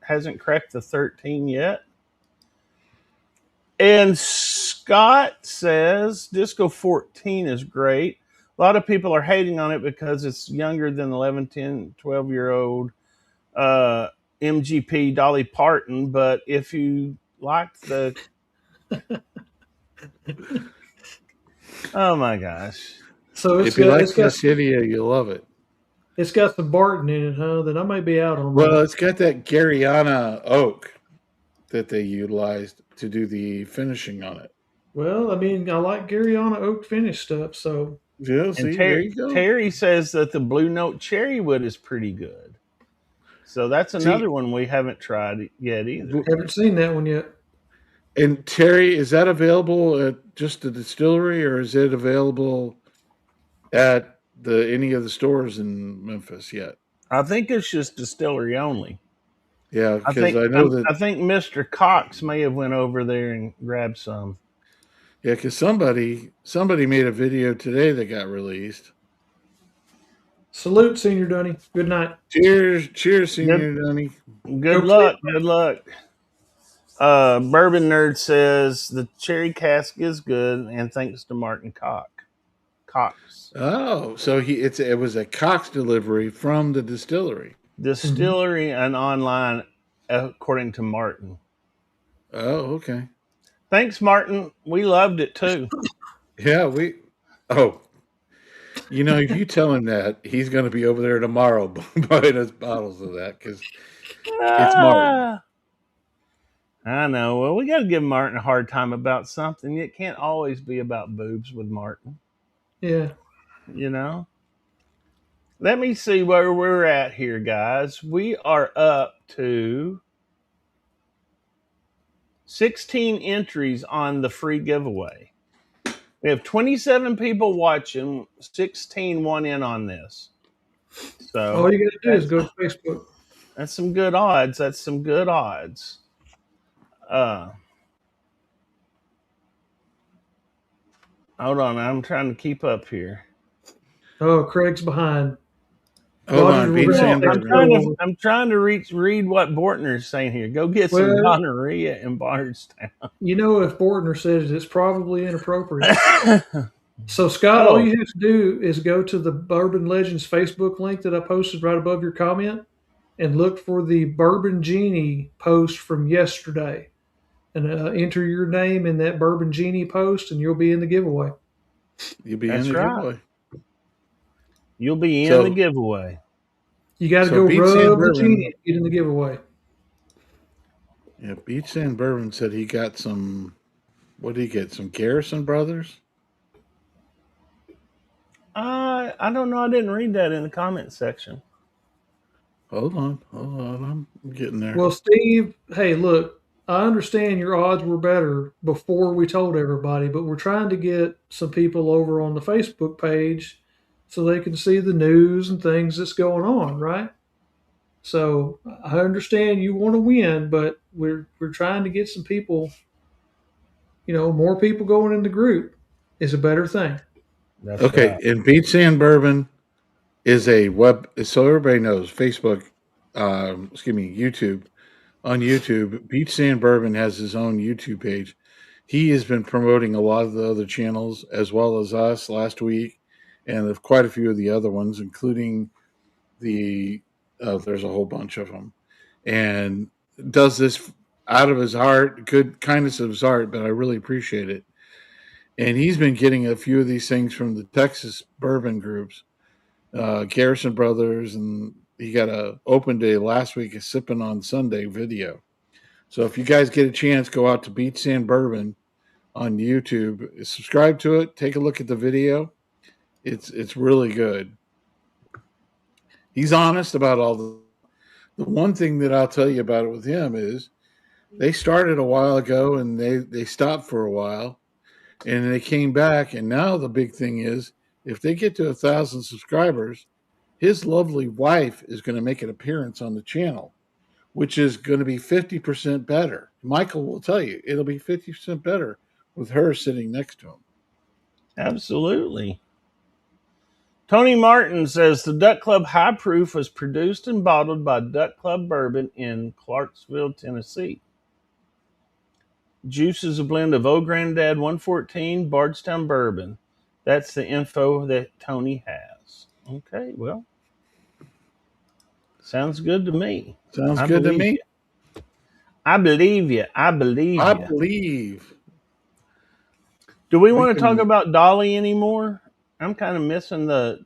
hasn't cracked the 13 yet. And Scott says Disco 14 is great. A lot of people are hating on it because it's younger than 11, 10, 12-year-old MGP Dolly Parton. But if you like the... oh, my gosh. So if you like Cassidia, you love it. It's got some Barton in it, huh? Then I may be out on Well, that. it's got that Garyana oak that they utilized to do the finishing on it. Well, I mean, I like Garyana oak finish stuff, so. Yeah, see, there you go. Terry says that the Blue Note Cherry Wood is pretty good. So that's another one we haven't tried yet either. Haven't seen that one yet. And Terry, is that available at just the distillery, or is it available at any of the stores in Memphis yet? I think it's just distillery only. Yeah, because I know that I think Mr. Cox may have went over there and grabbed some. Yeah, because somebody made a video today that got released. Salute, Senior Dunny. Good night. Cheers, Senior Dunny. Good luck. Bourbon Nerd says the cherry cask is good, and thanks to Martin Cox. Oh, so it was a Cox delivery from the distillery. And online, according to Martin. Oh, okay. Thanks, Martin. We loved it too. Yeah, oh, if you tell him that, he's going to be over there tomorrow buying us bottles of that because it's Martin. Ah, I know. Well, we got to give Martin a hard time about something. It can't always be about boobs with Martin. Yeah. You know. Let me see where we're at here, guys. We are up to 16 entries on the free giveaway. We have 27 people watching, 16 want in on this. So All you got to do is go to Facebook. that's some good odds. That's some good odds. Hold on, I'm trying to keep up here. Oh, Craig's behind. Hold Rogers on, will Beat read Well, the next Sandberg. photo. I'm trying to read what Bortner's saying here. Go get some Well, gonorrhea in Bardstown. if Bortner says it's probably inappropriate. So, Scott, all Oh, you have to do is go to the Bourbon Legends Facebook link that I posted right above your comment and look for the Bourbon Genie post from yesterday. And enter your name in that Bourbon Genie post, and you'll be in the giveaway. You'll be in that's the right. giveaway. You'll be in the So, giveaway. You got to so go Beat rub the Sandberg. genie and get in the giveaway. Yeah, Beat Sandberg said he got some. What did he get? Some Garrison Brothers. I don't know. I didn't read that in the comment section. Hold on. I'm getting there. Well, Steve, hey, look, I understand your odds were better before we told everybody, but we're trying to get some people over on the Facebook page so they can see the news and things that's going on, right? So I understand you want to win, but we're trying to get some people, more people going in the group is a better thing. That's Okay, right. and Beat Sandberg is a web, so everybody knows Facebook. YouTube. On YouTube, Beach Sand Bourbon has his own YouTube page. He has been promoting a lot of the other channels as well as us last week, and of quite a few of the other ones, including there's a whole bunch of them, and does this out of his heart, good kindness of his heart. But I really appreciate it. And he's been getting a few of these things from the Texas bourbon groups, Garrison Brothers, and he got a open day last week, a sipping on Sunday video. So if you guys get a chance, go out to Beach Sand Bourbon on YouTube, subscribe to it, take a look at the video. It's really good. He's honest about all the one thing that I'll tell you about it with him is they started a while ago and they stopped for a while and they came back, and now the big thing is if they get to 1,000 subscribers, his lovely wife is going to make an appearance on the channel, which is going to be 50% better. Michael will tell you it'll be 50% better with her sitting next to him. Absolutely. Tony Martin says the Duck Club High Proof was produced and bottled by Duck Club Bourbon in Clarksville, Tennessee. Juice is a blend of Old Granddad 114 Bardstown Bourbon. That's the info that Tony has. Okay, well, sounds good to me. Sounds I good to believe me. you. I believe you. I believe I you. believe. Do we want to talk about Dolly anymore? I'm kind of missing the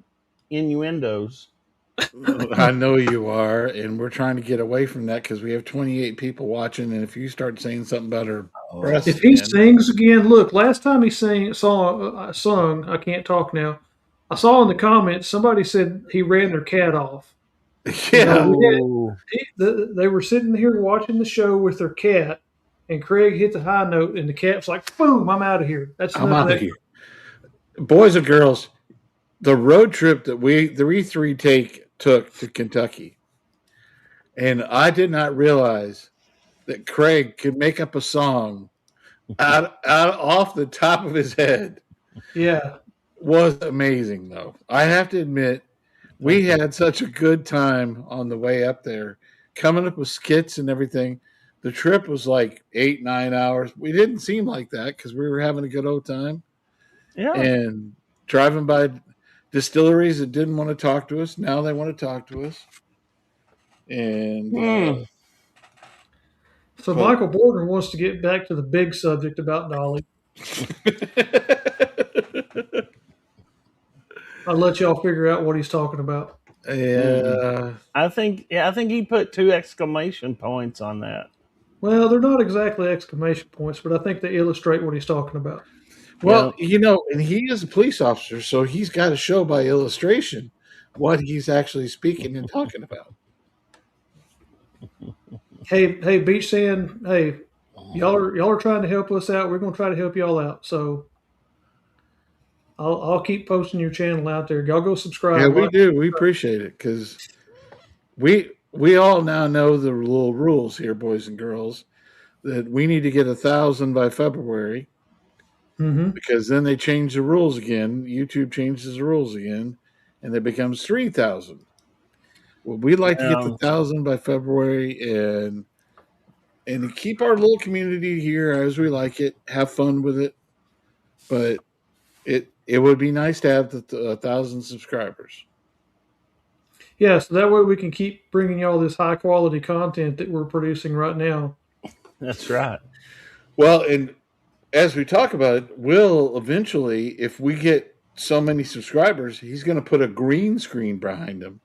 innuendos. I know you are, and we're trying to get away from that because we have 28 people watching, and if you start saying something about her breasts If he again, sings again, look, last time he sung, I can't talk now. I saw in the comments somebody said he ran their cat off. yeah, Oh, They were sitting here watching the show with their cat, and Craig hit the high note, and the cat was like, "Boom! I'm out of here." That's I'm enough of out of that. here. Boys and girls, the road trip that we three took to Kentucky, and I did not realize that Craig could make up a song out off the top of his head. Yeah, Was amazing though. I have to admit, we had such a good time on the way up there, coming up with skits and everything. The trip was like 8-9 hours. We didn't seem like that because we were having a good old time yeah. and driving by distilleries that didn't want to talk to us. Now they want to talk to us. And So But Michael Borden wants to get back to the big subject about Dolly. I'll let y'all figure out what he's talking about. yeah, I think he put 2 exclamation points on that. Well, they're not exactly exclamation points, but I think they illustrate what he's talking about. well, Yeah, and he is a police officer, so he's got to show by illustration what he's actually speaking and talking about. Hey, Beach Sand. Hey, y'all are trying to help us out. We're going to try to help y'all out. So I'll keep posting your channel out there. Y'all go Yeah, subscribe. we Like, do. We appreciate it because we all now know the little rules here, boys and girls, that we need to get 1,000 by February mm-hmm. because then they change the rules again. YouTube changes the rules again, and it becomes 3,000. Well, we'd like to get the um, 1,000 by February and keep our little community here as we like it. Have fun with it, but it would be nice to have the 1,000 subscribers. Yeah, so that way we can keep bringing y'all this high quality content that we're producing right now. that's right. Well, and as we talk about it, Will eventually, if we get so many subscribers, he's going to put a green screen behind him,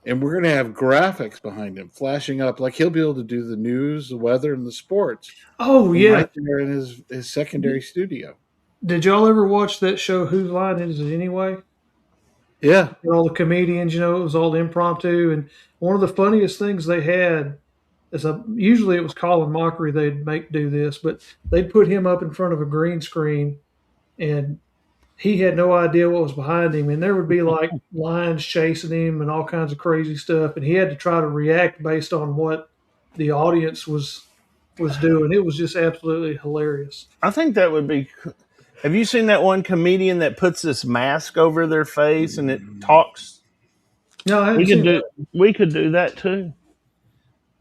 and we're going to have graphics behind him flashing up. Like he'll be able to do the news, the weather, and the sports Oh from yeah, right there in his secondary studio. did y'all ever watch that show? Whose Line Is It Anyway? Yeah, All the comedians, it was all impromptu, and one of the funniest things they had is usually it was Colin Mockery they'd make do this, but they'd put him up in front of a green screen, and he had no idea what was behind him, and there would be like lions chasing him and all kinds of crazy stuff, and he had to try to react based on what the audience was doing. It was just absolutely hilarious. I think that would be. Have you seen that one comedian that puts this mask over their face and it talks? No, I hadn't We could seen do that. we could do that too.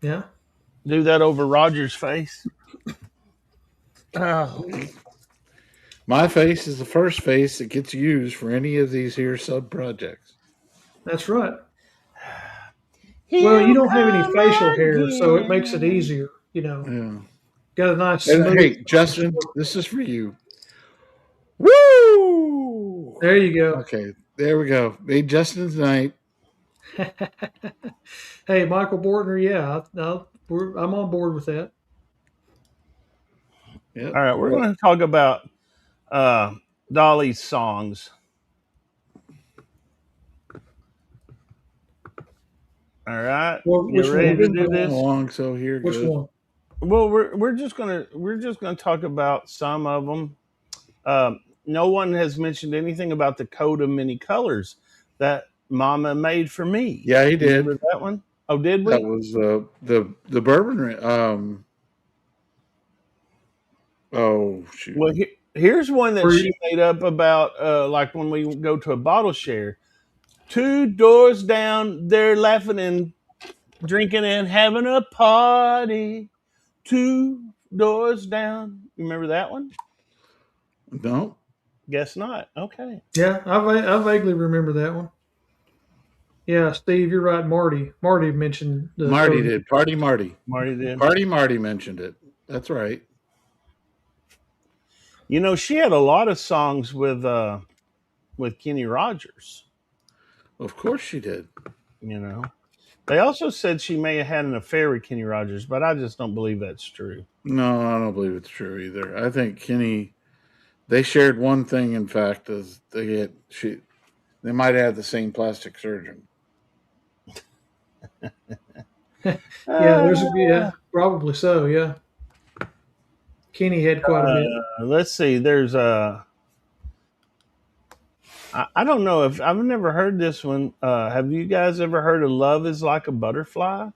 Yeah, Do that over Roger's face. Oh, my face is the first face that gets used for any of these here sub projects. that's right. Well, you he'll don't have any come facial hair, so it makes it again. easier. Yeah. Got a nice And smooth. hey, Justin, this is for you. Woo! There you go. Okay, there we go. Made Justin tonight. Hey, Michael Bortner, yeah, I'm on board with that. Yep. All right, we're going to talk about uh, Dolly's songs. All right, Well, you which ready one? to We've been do going this? along, so here Which good. one? Well, we're just gonna talk about some of them. No one has mentioned anything about the coat of many colors that Mama made for me. Yeah, he did. Remember that one? Oh, did That we? was the bourbon. Oh shoot. Well, here's one that Were she you, made up about, like when we go to a bottle share. 2 doors down, they're laughing and drinking and having a party. 2 doors down. You remember that one? No, Guess not. Okay. yeah, I vaguely remember that one. Yeah, Steve, you're right. Marty mentioned the Marty code. did. Party Marty. Marty did. Party Marty mentioned it. That's right. You know, she had a lot of songs with Kenny Rogers. Of course she did. You know, they also said she may have had an affair with Kenny Rogers, but I just don't believe that's true. No, I don't believe it's true either. I think Kenny. They shared one thing. In fact, is they might have the same plastic surgeon. Yeah, probably so. Yeah, Kenny had quite a bit. Let's see. There's a. I don't know if I've never heard this one. Have you guys ever heard of "Love Is Like a Butterfly"?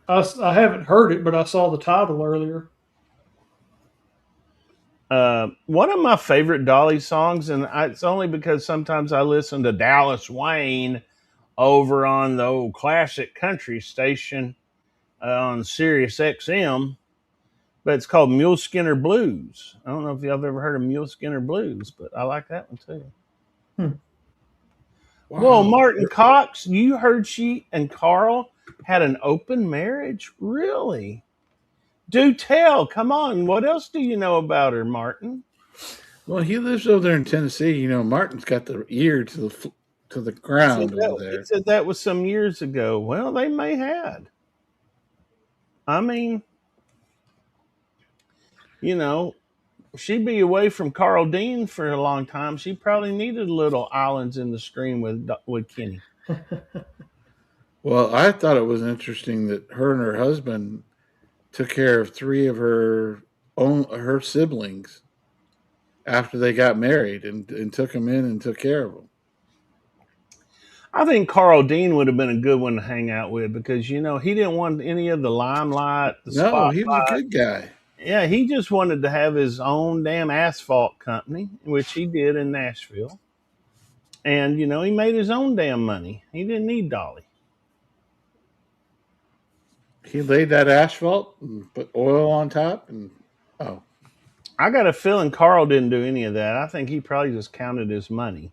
I haven't heard it, but I saw the title earlier. One of my favorite Dolly songs, and it's only because sometimes I listen to Dallas Wayne over on the old classic country station on Sirius XM, but it's called Mule Skinner Blues. I don't know if y'all have ever heard of Mule Skinner Blues, but I like that one too. Hmm. Whoa, Wow. Martin Cox, you heard she and Carl had an open marriage? Really? Do tell. Come on. What else do you know about her, Martin? Well, he lives over there in Tennessee. You know, Martin's got the ear to the ground over He there. said that was some years ago. Well, they may had. I mean, you know, she'd be away from Carl Dean for a long time. She probably needed little islands in the stream with Kenny. Well, I thought it was interesting that her and her husband took care of three of her siblings after they got married and took them in and took care of them. I think Carl Dean would have been a good one to hang out with because he didn't want any of the limelight, the No, he was a spotlight. good guy. Yeah, he just wanted to have his own damn asphalt company, which he did in Nashville. And he made his own damn money. He didn't need Dolly. He laid that asphalt and put oil on top, and oh, I got a feeling Carl didn't do any of that. I think he probably just counted his money.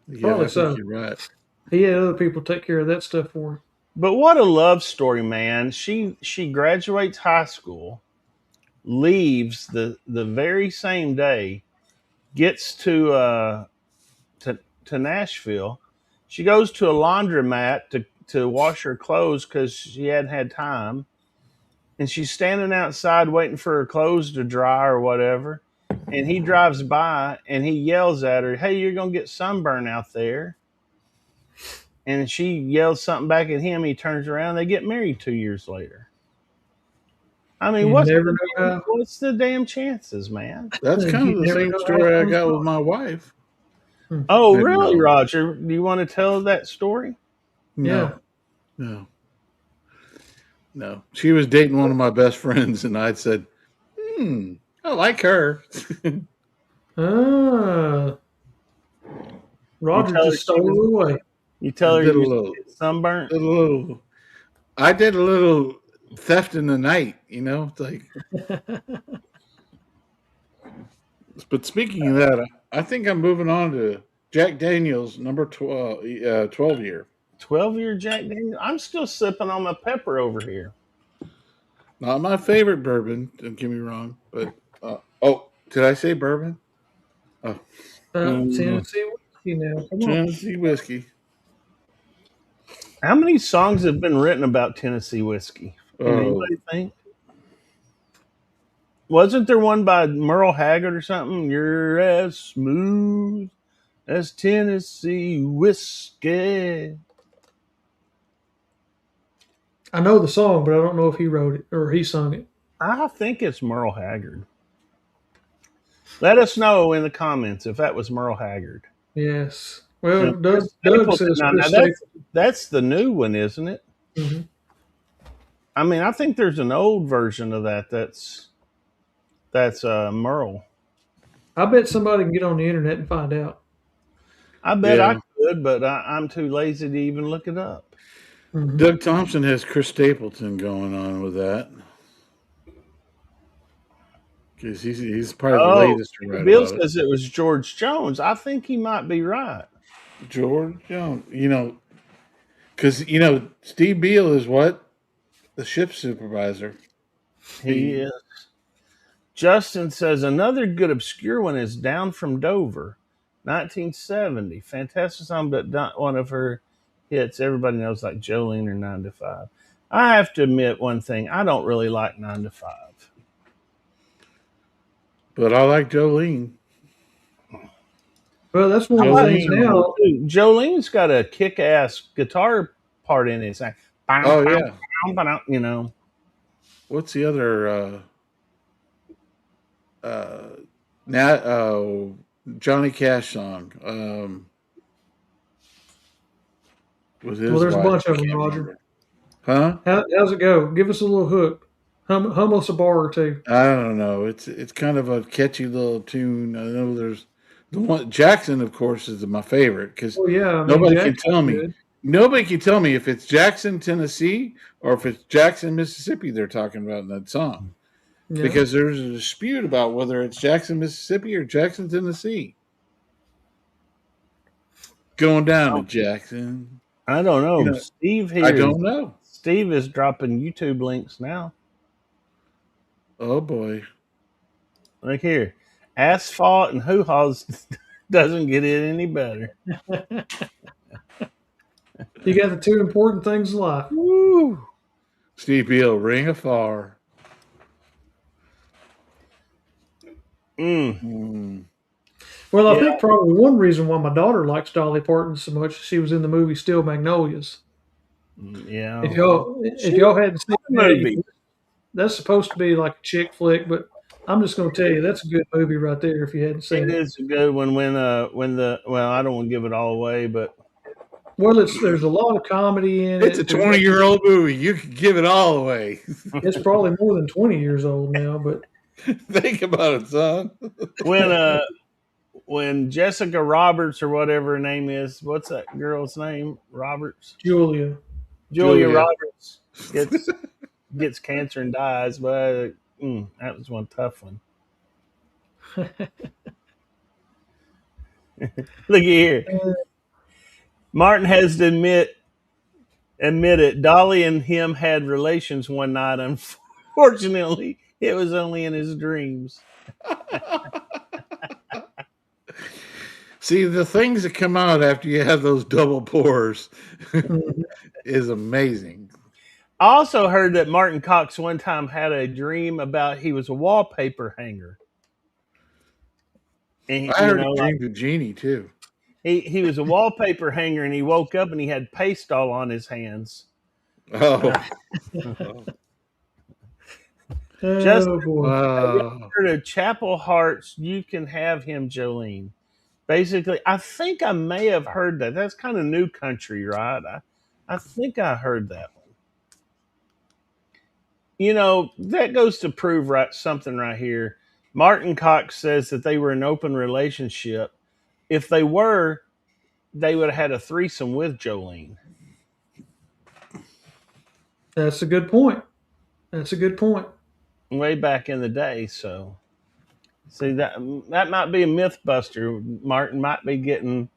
yeah, Probably I so. think you're right. He had other people take care of that stuff for him. But what a love story, man. She graduates high school, leaves the very same day, gets to Nashville. She goes to a laundromat to wash her clothes because she hadn't had time. And she's standing outside waiting for her clothes to dry or whatever. And he drives by and he yells at her, "Hey, you're going to get sunburn out there." And she yells something back at him. He turns around. They get married 2 years later. I mean, You never know how. what's the damn chances, man? That's kind of the never same know how story I things got go. with my wife. Oh, And, really, Roger? Do you want to tell that story? No, no. She was dating one of my best friends, and I said, I like her. Ah, Roger tell her just stole it away. You tell I her did a you little, get sunburnt? I did a little theft in the night, It's like, but speaking of that, I think I'm moving on to Jack Daniels number 12 year. 12-year Jack Daniels? I'm still sipping on my pepper over here. Not my favorite bourbon, don't get me wrong, but did I say bourbon? Oh, Tennessee whiskey now. Come on. Tennessee whiskey. How many songs have been written about Tennessee whiskey? Can Oh, anybody think? Wasn't there one by Merle Haggard or something? You're as smooth as Tennessee whiskey. I know the song, but I don't know if he wrote it or he sung it. I think it's Merle Haggard. Let us know in the comments if that was Merle Haggard. Yes. Well, Chris Doug Stapleton, says now Chris that's the new one, isn't it? Mm-hmm. I mean, I think there's an old version of that. That's Merle. I bet somebody can get on the internet and find out. I bet Yeah. I could, but I'm too lazy to even look it up. Mm-hmm. Doug Thompson has Chris Stapleton going on with that. Because he's probably the latest to write Bill about says it was George Jones. I think he might be right. George Jones, because Steve Beale is what? The ship supervisor. He is. Justin says another good obscure one is Down from Dover, 1970. Fantastic song, but not one of her hits. Everybody knows, like Jolene or 9 to 5. I have to admit one thing. I don't really like 9 to 5. But I like Jolene. Well, that's one of the things now. Jolene's got a kick-ass guitar part in it. It's like, yeah. What's the other Johnny Cash song? Was his There's wife. a bunch of I them, can't Roger. remember. Huh? How's it go? Give us a little hook. Hum us a bar or two. I don't know. It's kind of a catchy little tune. I know there's the one Jackson, of course, is my favorite because nobody can tell me. Good. Nobody can tell me if it's Jackson, Tennessee, or if it's Jackson, Mississippi. They're talking about in that song because there's a dispute about whether it's Jackson, Mississippi, or Jackson, Tennessee. Going down to Jackson. I don't know. Steve here. I don't know. Steve is dropping YouTube links now. Oh boy. Look here. Asphalt and hoo-haws doesn't get it any better. You got the two important things in life. Woo! Steve Beal, Ring of Fire. Well, I Yeah. think probably one reason why my daughter likes Dolly Parton so much, she was in the movie Steel Magnolias. Yeah. If y'all hadn't seen that, movie. that's supposed to be like a chick flick, but I'm just going to tell you that's a good movie right there. If you hadn't seen It it, is a good one when the I don't want to give it all away, but well, there's a lot of comedy in It's a it. 20-year-old movie. You could give it all away. It's probably more than 20 years old now, but Think about it, son. when Jessica Roberts or whatever her name is, what's that girl's name? Roberts. Julia. Julia Roberts gets cancer and dies, but that was one tough one. Look here. Martin has to admit it. Dolly and him had relations one night. Unfortunately, it was only in his dreams. See, the things that come out after you have those double pours is amazing. I also heard that Martin Cox one time had a dream about he was a wallpaper hanger. And I heard a dream of Genie too. He was a wallpaper hanger, and he woke up and he had paste all on his hands. Oh, Just boy. heard of Chapel Hearts. You can have him, Jolene. Basically, I think I may have heard that. That's kind of new country, right? I think I heard that one. You know, that goes to prove something right here. Martin Cox says that they were in an open relationship. If they were, they would have had a threesome with Jolene. That's a good point. That's a good point. Way back in the day, so see that might be a myth buster. Martin might be getting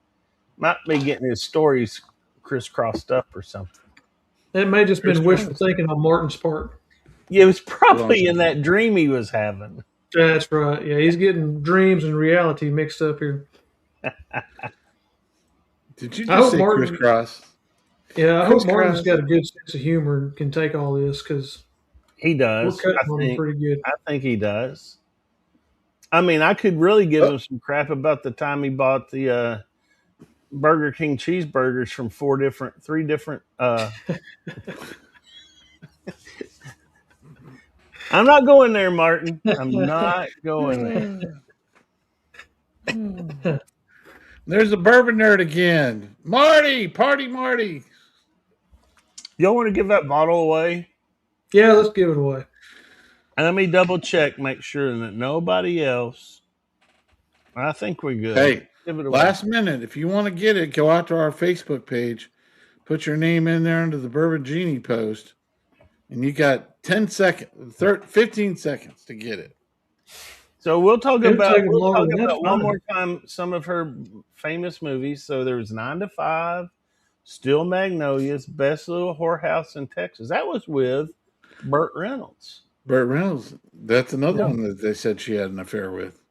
his stories crisscrossed up or something. It may have just been wishful thinking on Martin's part. Yeah, it was probably in that dream he was having. That's right. Yeah, he's getting dreams and reality mixed up here. Did you just say Martin, crisscross? Yeah, I hope Martin's got a good sense of humor and can take all this because he does. We're cutting on him pretty good. I think he does. I mean, I could really give him some crap about the time he bought the Burger King cheeseburgers from three different. I'm not going there, Martin. I'm not going there. There's a bourbon nerd again. Party Marty. Y'all want to give that bottle away? Yeah, let's give it away. And let me double check, make sure that nobody else. I think we're good. Hey, give it away. Last minute, if you want to get it, go out to our Facebook page, put your name in there under the Bourbon Genie post, and you got 15 seconds to get it. So we'll talk about one fine. more time some of her famous movies. So there was 9 to 5, Steel Magnolias, Best Little Whorehouse in Texas. That was with Burt Reynolds. Burt Reynolds. That's another one that they said she had an affair with.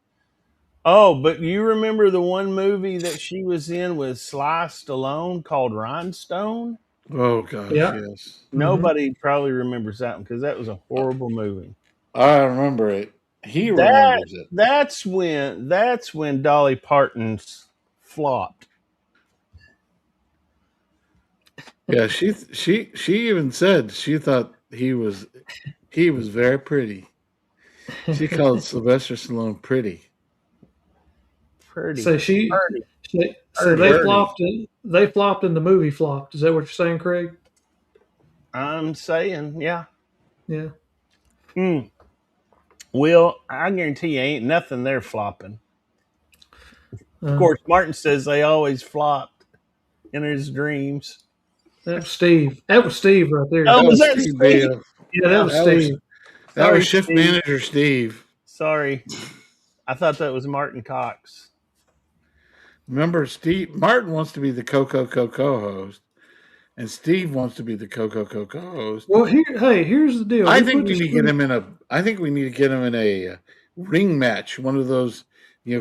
Oh, but you remember the one movie that she was in with Sly Stallone called Rhinestone? Oh, gosh, yes. Nobody probably remembers that one because that was a horrible movie. I remember it. He remembers it. That's when Dolly Parton's flopped. Yeah, she even said she thought he was very pretty. She called Sylvester Stallone pretty. Pretty. So they flopped. They flopped and the movie flopped. Is that what you're saying, Craig? I'm saying, yeah. Yeah. Will, I guarantee you ain't nothing there flopping. Of course, Martin says they always flopped in his dreams. That was Steve. That was Steve right there. Oh, was that Steve? Yeah, that was Steve. That was shift manager Steve. Sorry. I thought that was Martin Cox. Remember, Martin wants to be the Coco host, and Steve wants to be the co-host. Well, here's the deal. I think we need to get him in a. I think we need to get him in a ring match, one of those,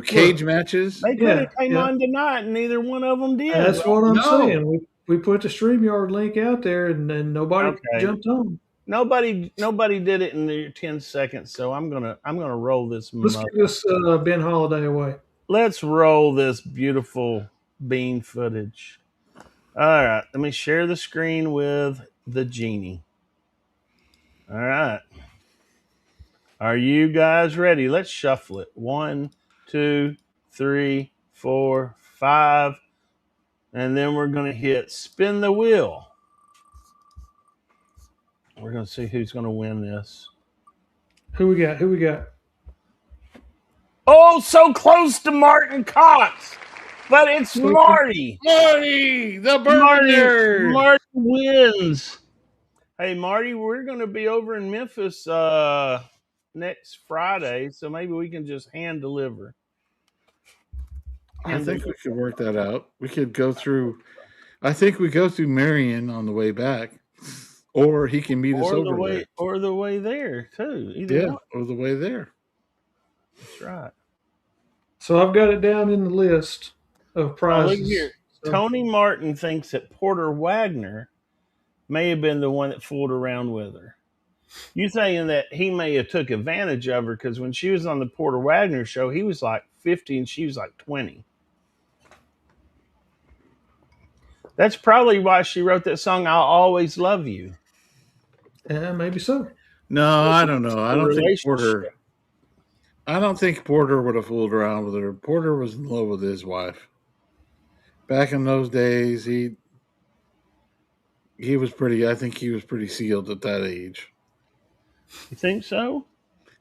cage matches. They could have came yeah. on tonight, and neither one of them did. That's what I'm No. saying. We put the StreamYard link out there, and nobody jumped on. Nobody did it in the 10 seconds. So I'm gonna roll this. Let's get this Ben Holiday away. Let's roll this beautiful bean footage. All right, let me share the screen with the genie. All right. Are you guys ready? Let's shuffle it. 1, 2, 3, 4, 5. And then we're going to hit spin the wheel. We're going to see who's going to win this. Who we got? Oh, so close to Martin Cox. But it's Marty. Marty, the Bourbon. Marty wins. Hey, Marty, we're going to be over in Memphis next Friday, so maybe we can just hand deliver. I think we could work that out. We could go through. I think we go through Marion on the way back, or he can meet us over there, or the way there too. Either one. Or the way there. That's right. So I've got it down in the list of prizes. Look here. So, Tony Martin thinks that Porter Wagner may have been the one that fooled around with her. You saying that he may have took advantage of her because when she was on the Porter Wagner show, he was like 50 and she was like 20. That's probably why she wrote that song, I'll Always Love You. Yeah, maybe so. No, I don't know. I don't think Porter would have fooled around with her. Porter was in love with his wife. Back in those days, he was pretty. I think he was pretty sealed at that age. You think so?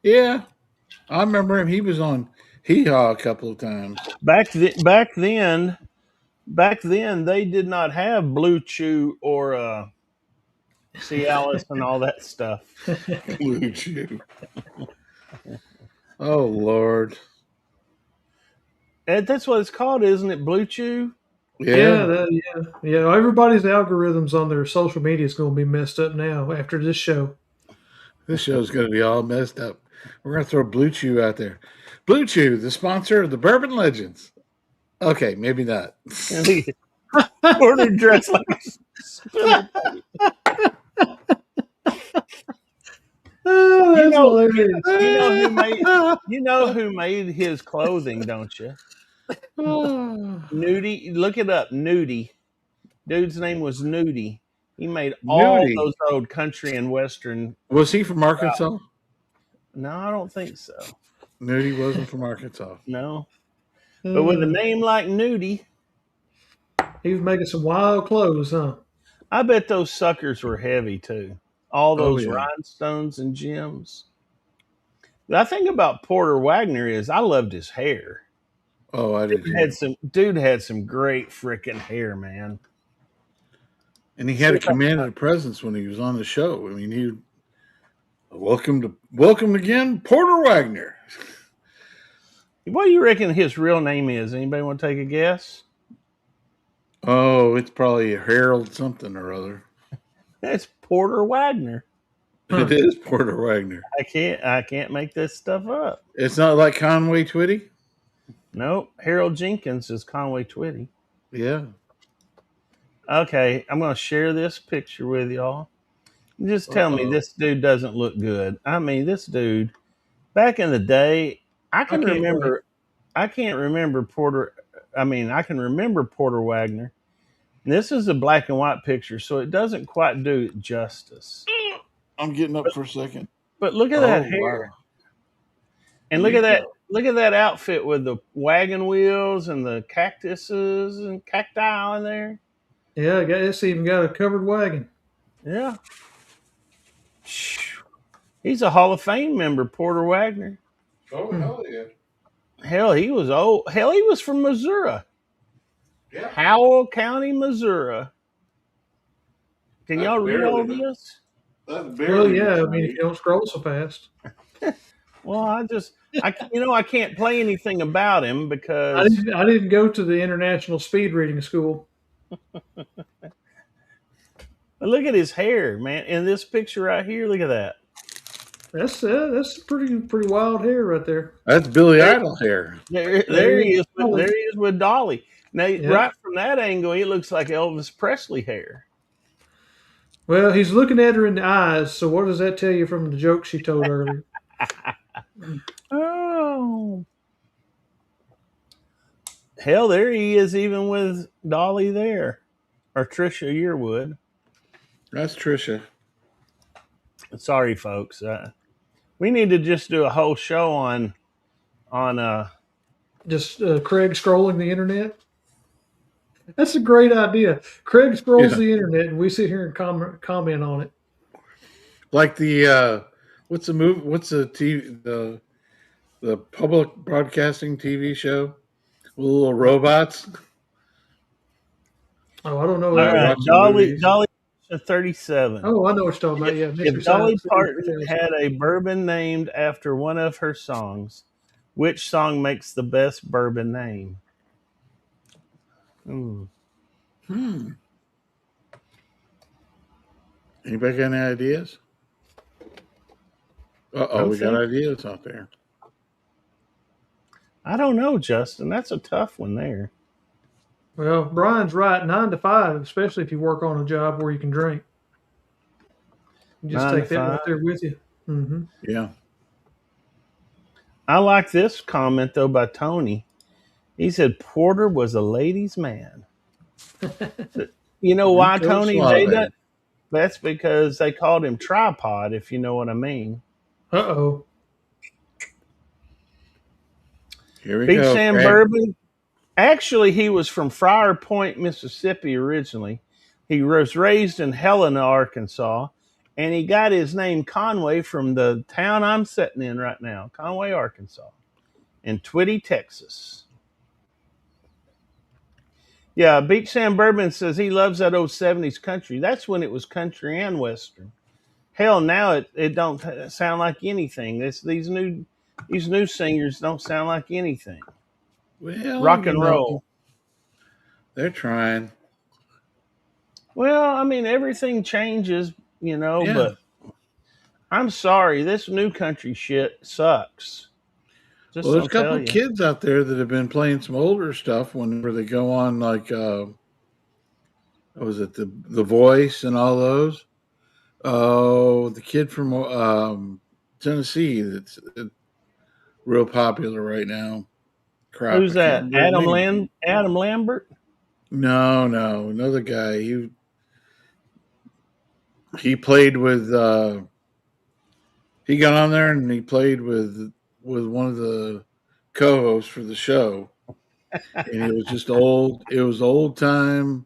Yeah, I remember him. He was on Hee Haw a couple of times. Back then, they did not have Blue Chew or Cialis and all that stuff. Blue Chew. Oh Lord. And that's what it's called, isn't it? Blue Chew. Yeah. Everybody's algorithms on their social media is going to be messed up now after this show. This show's going to be all messed up. We're going to throw Blue Chew out there. Blue Chew, the sponsor of the Bourbon Legends. Okay, maybe not. Porter dressed like a you know who made his clothing, don't you? Nudie. Look it up. Nudie. Dude's name was Nudie. He made all those old country and western. Was he from Arkansas? No, I don't think so. Nudie wasn't from Arkansas. No. But with a name like Nudie. He was making some wild clothes, huh? I bet those suckers were heavy, too. All those rhinestones and gems. The thing about Porter Wagner is I loved his hair. Oh, I did. Dude had some great freaking hair, man. And he had a commanding presence when he was on the show. I mean, welcome again, Porter Wagner. What do you reckon his real name is? Anybody want to take a guess? Oh, it's probably Harold something or other. It's Porter Wagner. It is Porter Wagner. I can't make this stuff up. It's not like Conway Twitty? Nope. Harold Jenkins is Conway Twitty. Yeah. Okay, I'm going to share this picture with y'all. Just tell me this dude doesn't look good. I mean, this dude, back in the day, I can remember Porter Wagner. And this is a black and white picture, so it doesn't quite do it justice. I'm getting up for a second. But look at that hair. Wow. And look at that outfit with the wagon wheels and the cactuses and cacti in there. Yeah, it's even got a covered wagon. Yeah. He's a Hall of Fame member, Porter Wagner. Oh, hell yeah. Hell, he was old. Hell, he was from Missouri. Yeah. Howell County, Missouri. Can y'all read all this? Well, yeah. I mean, if you don't scroll so fast. Well, I can't play anything about him because I didn't go to the International Speed Reading School. But look at his hair, man. In this picture right here, look at that. That's pretty wild hair right there. That's Billy There, Idol hair. there he is. Golly. There he is with Dolly. Now, Yeah. right from that angle, he looks like Elvis Presley hair. Well, he's looking at her in the eyes. So what does that tell you from the joke she told earlier? Oh, hell, there he is, even with Dolly there, or Trisha Yearwood. That's Trisha. Sorry, folks. We need to just do a whole show on Just Craig scrolling the internet. That's a great idea. Craig scrolls Yeah. the internet, and we sit here and comment on it. Like the what's the move? What's the TV? The public broadcasting TV show with little robots. Oh, I don't know all that. right, watching movies. Dolly 37. Oh, I know what you're talking about. Yeah, If Mystery Dolly Science Theater Parton 2000. had a bourbon named after one of her songs, which song makes the best bourbon name? Anybody got any ideas? We got ideas out there. I don't know, Justin. That's a tough one there. Well, Brian's right. 9 to 5, especially if you work on a job where you can drink. You just 9 to take that right 5. there with you. Mm-hmm. Yeah. I like this comment though by Tony. He said Porter was a ladies' man. You know why, Rico Tony? Suave. That's because they called him Tripod, if you know what I mean. Uh-oh. Here we Big go. Sam Craig. Bourbon. Actually, he was from Friar Point, Mississippi originally. He was raised in Helena, Arkansas, and he got his name Conway from the town I'm sitting in right now, Conway, Arkansas, and Twitty, Texas. Yeah, Big Sam Bourbon says he loves that old 70s country. That's when it was country and western. Hell, now it don't sound like anything. These new singers don't sound like anything. Well, Rock and roll. They're trying. Well, I mean, everything changes, Yeah. but I'm sorry, this new country shit sucks. Just Well, there's a I'll couple tell of you. kids out there that have been playing some older stuff whenever they go on, like, what was it, the Voice and all those? Oh, the kid from Tennessee that's real popular right now. Crap, Who's I can't that? remember his name. Adam Lambert? No, another guy. He played with. He got on there and he played with one of the co-hosts for the show, and it was just old. It was old time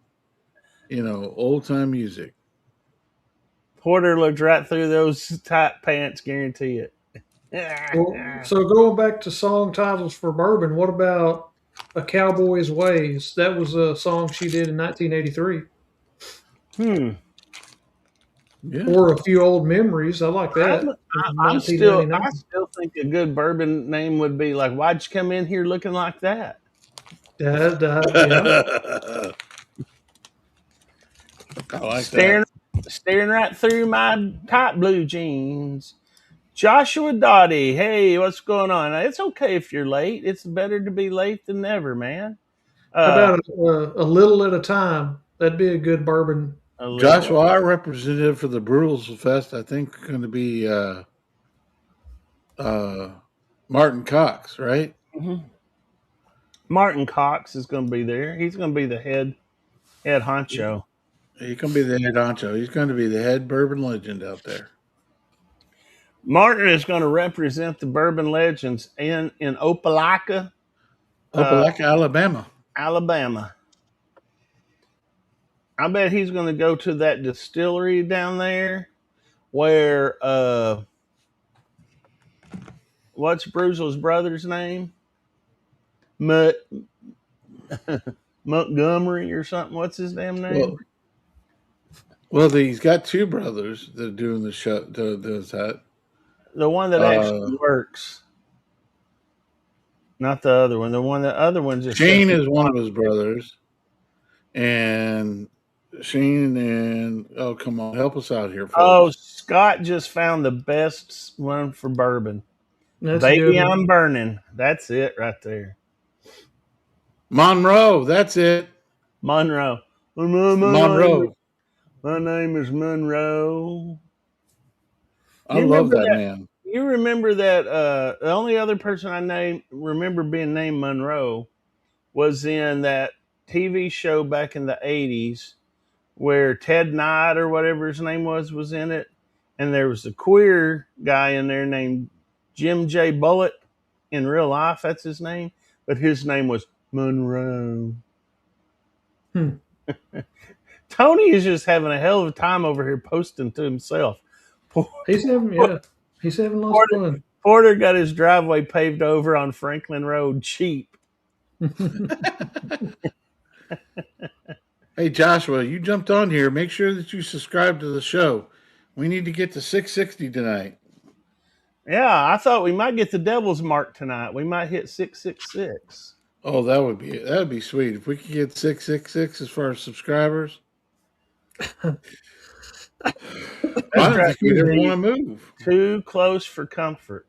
music. Porter looked right through those tight pants, guarantee it. Well, so going back to song titles for Bourbon, what about A Cowboy's Ways? That was a song she did in 1983. Yeah. Or A Few Old Memories. I like that. I still think a good bourbon name would be like, "Why'd you come in here looking like that?" Yeah. I like Staring right through my tight blue jeans. Joshua Dottie, hey, what's going on? It's okay if you're late. It's better to be late than never, man. How about a little at a time? That'd be a good bourbon. Joshua, our representative for the Brewers Fest, I think, going to be Martin Cox, right? Mm-hmm. Martin Cox is going to be there. He's going to be the head honcho. He's going to be the head honcho. He's going to be the head bourbon legend out there. Martin is going to represent the bourbon legends in Opelika, Alabama. Alabama. I bet he's going to go to that distillery down there where what's Bruzel's brother's name? Montgomery or something. What's his damn name? Well, he's got two brothers that are doing the show. Does that? The one that actually works, not the other one. The other one just Shane is one of his brothers, and Shane and come on, help us out here, Oh, folks. Scott just found the best one for bourbon. That's a good Baby, one. I'm burning. That's it right there. Monroe, that's it. Monroe. Monroe. My name is Monroe. I You love remember that that? man. You remember that? The only other person I remember being named Monroe was in that TV show back in the '80s where Ted Knight or whatever his name was in it, and there was a queer guy in there named Jim J. Bullitt. In real life, that's his name, but his name was Monroe. Hmm. Tony is just having a hell of a time over here posting to himself. He's having lots of Porter, fun. Porter got his driveway paved over on Franklin Road cheap. Hey Joshua, you jumped on here. Make sure that you subscribe to the show. We need to get to 660 tonight. Yeah, I thought we might get the devil's mark tonight. We might hit 666. Oh, that'd be sweet if we could get 666 as far as subscribers. I That's don't right. think we'd ever want to move. Too close for comfort.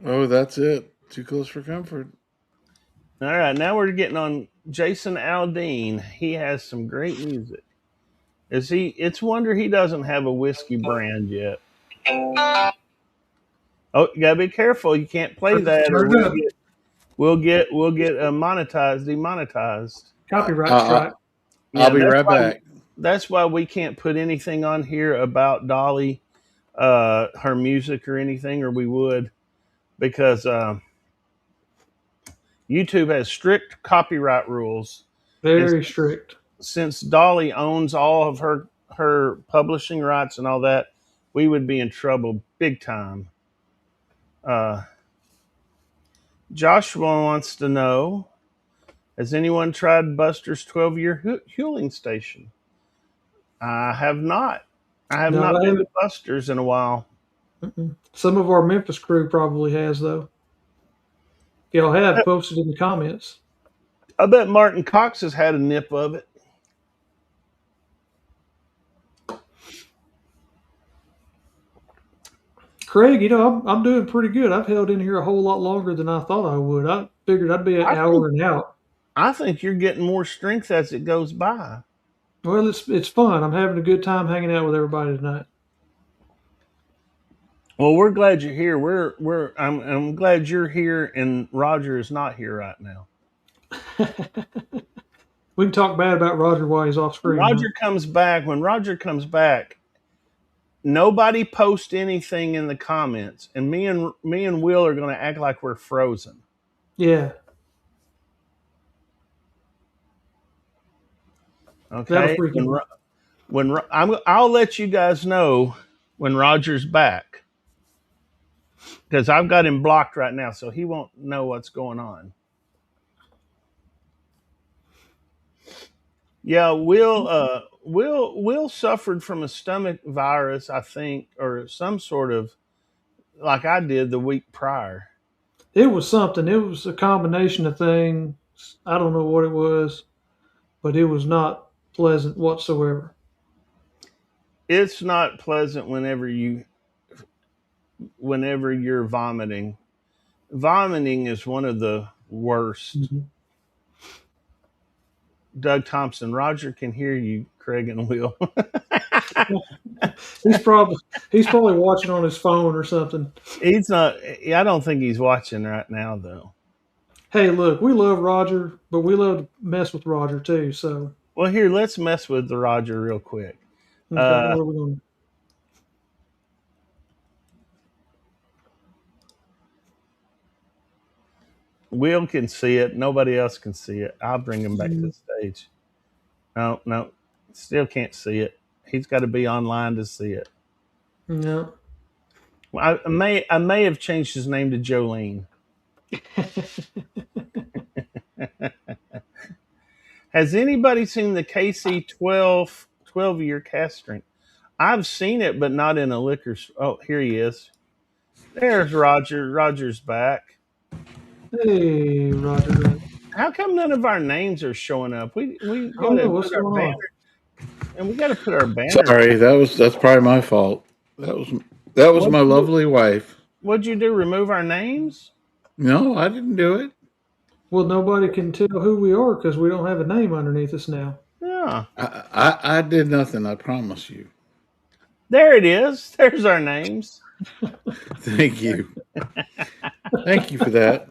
Oh, that's it. Too close for comfort. All right, now we're getting on Jason Aldean. He has some great music. It's a wonder he doesn't have a whiskey brand yet. Oh, you gotta be careful. You can't play that, or Turn it up. we'll get demonetized. Copyright strike. I'll be that's right why back. That's why we can't put anything on here about Dolly, her music or anything, or we would, because YouTube has strict copyright rules. Very strict. Since Dolly owns all of her publishing rights and all that, we would be in trouble big time. Joshua wants to know, has anyone tried Buster's 12-year Huling Station? I have not. I have not been to Buster's in a while. Some of our Memphis crew probably has, though. If y'all have, post it in the comments. I bet Martin Cox has had a nip of it. Craig, I'm doing pretty good. I've held in here a whole lot longer than I thought I would. I figured I'd be an hour and out. I think you're getting more strength as it goes by. Well, it's fun. I'm having a good time hanging out with everybody tonight. Well, we're glad you're here. I'm glad you're here, and Roger is not here right now. We can talk bad about Roger while he's off screen. When Roger comes back, nobody post anything in the comments, and me and Will are going to act like we're frozen. Yeah. Okay. I'll let you guys know when Roger's back, because I've got him blocked right now, so he won't know what's going on. Yeah, Will suffered from a stomach virus, I think, or some sort of, like I did the week prior. It was something. It was a combination of things. I don't know what it was, but it was not pleasant whatsoever. It's not pleasant whenever you're vomiting. Vomiting is one of the worst. Mm-hmm. Doug Thompson, Roger can hear you, Craig and Will. He's probably watching on his phone or something. He's not. I don't think he's watching right now, though. Hey, look, we love Roger, but we love to mess with Roger too. So, well, here, let's mess with the Roger real quick. Okay, what are we going? Will can see it. Nobody else can see it. I'll bring him back to the stage. No, still can't see it. He's got to be online to see it. No. Well, I may have changed his name to Jolene. Has anybody seen the KC 12-year cast strength? I've seen it, but not in a liquor store. Oh, here he is. There's Roger. Roger's back. Hey, Roger. How come none of our names are showing up? We I don't know what's going on. And we got to put our banner. Sorry, that's probably my fault. That was my lovely wife. What'd you do? Remove our names? No, I didn't do it. Well, nobody can tell who we are because we don't have a name underneath us now. Yeah. I did nothing. I promise you. There it is. There's our names. Thank you. Thank you for that.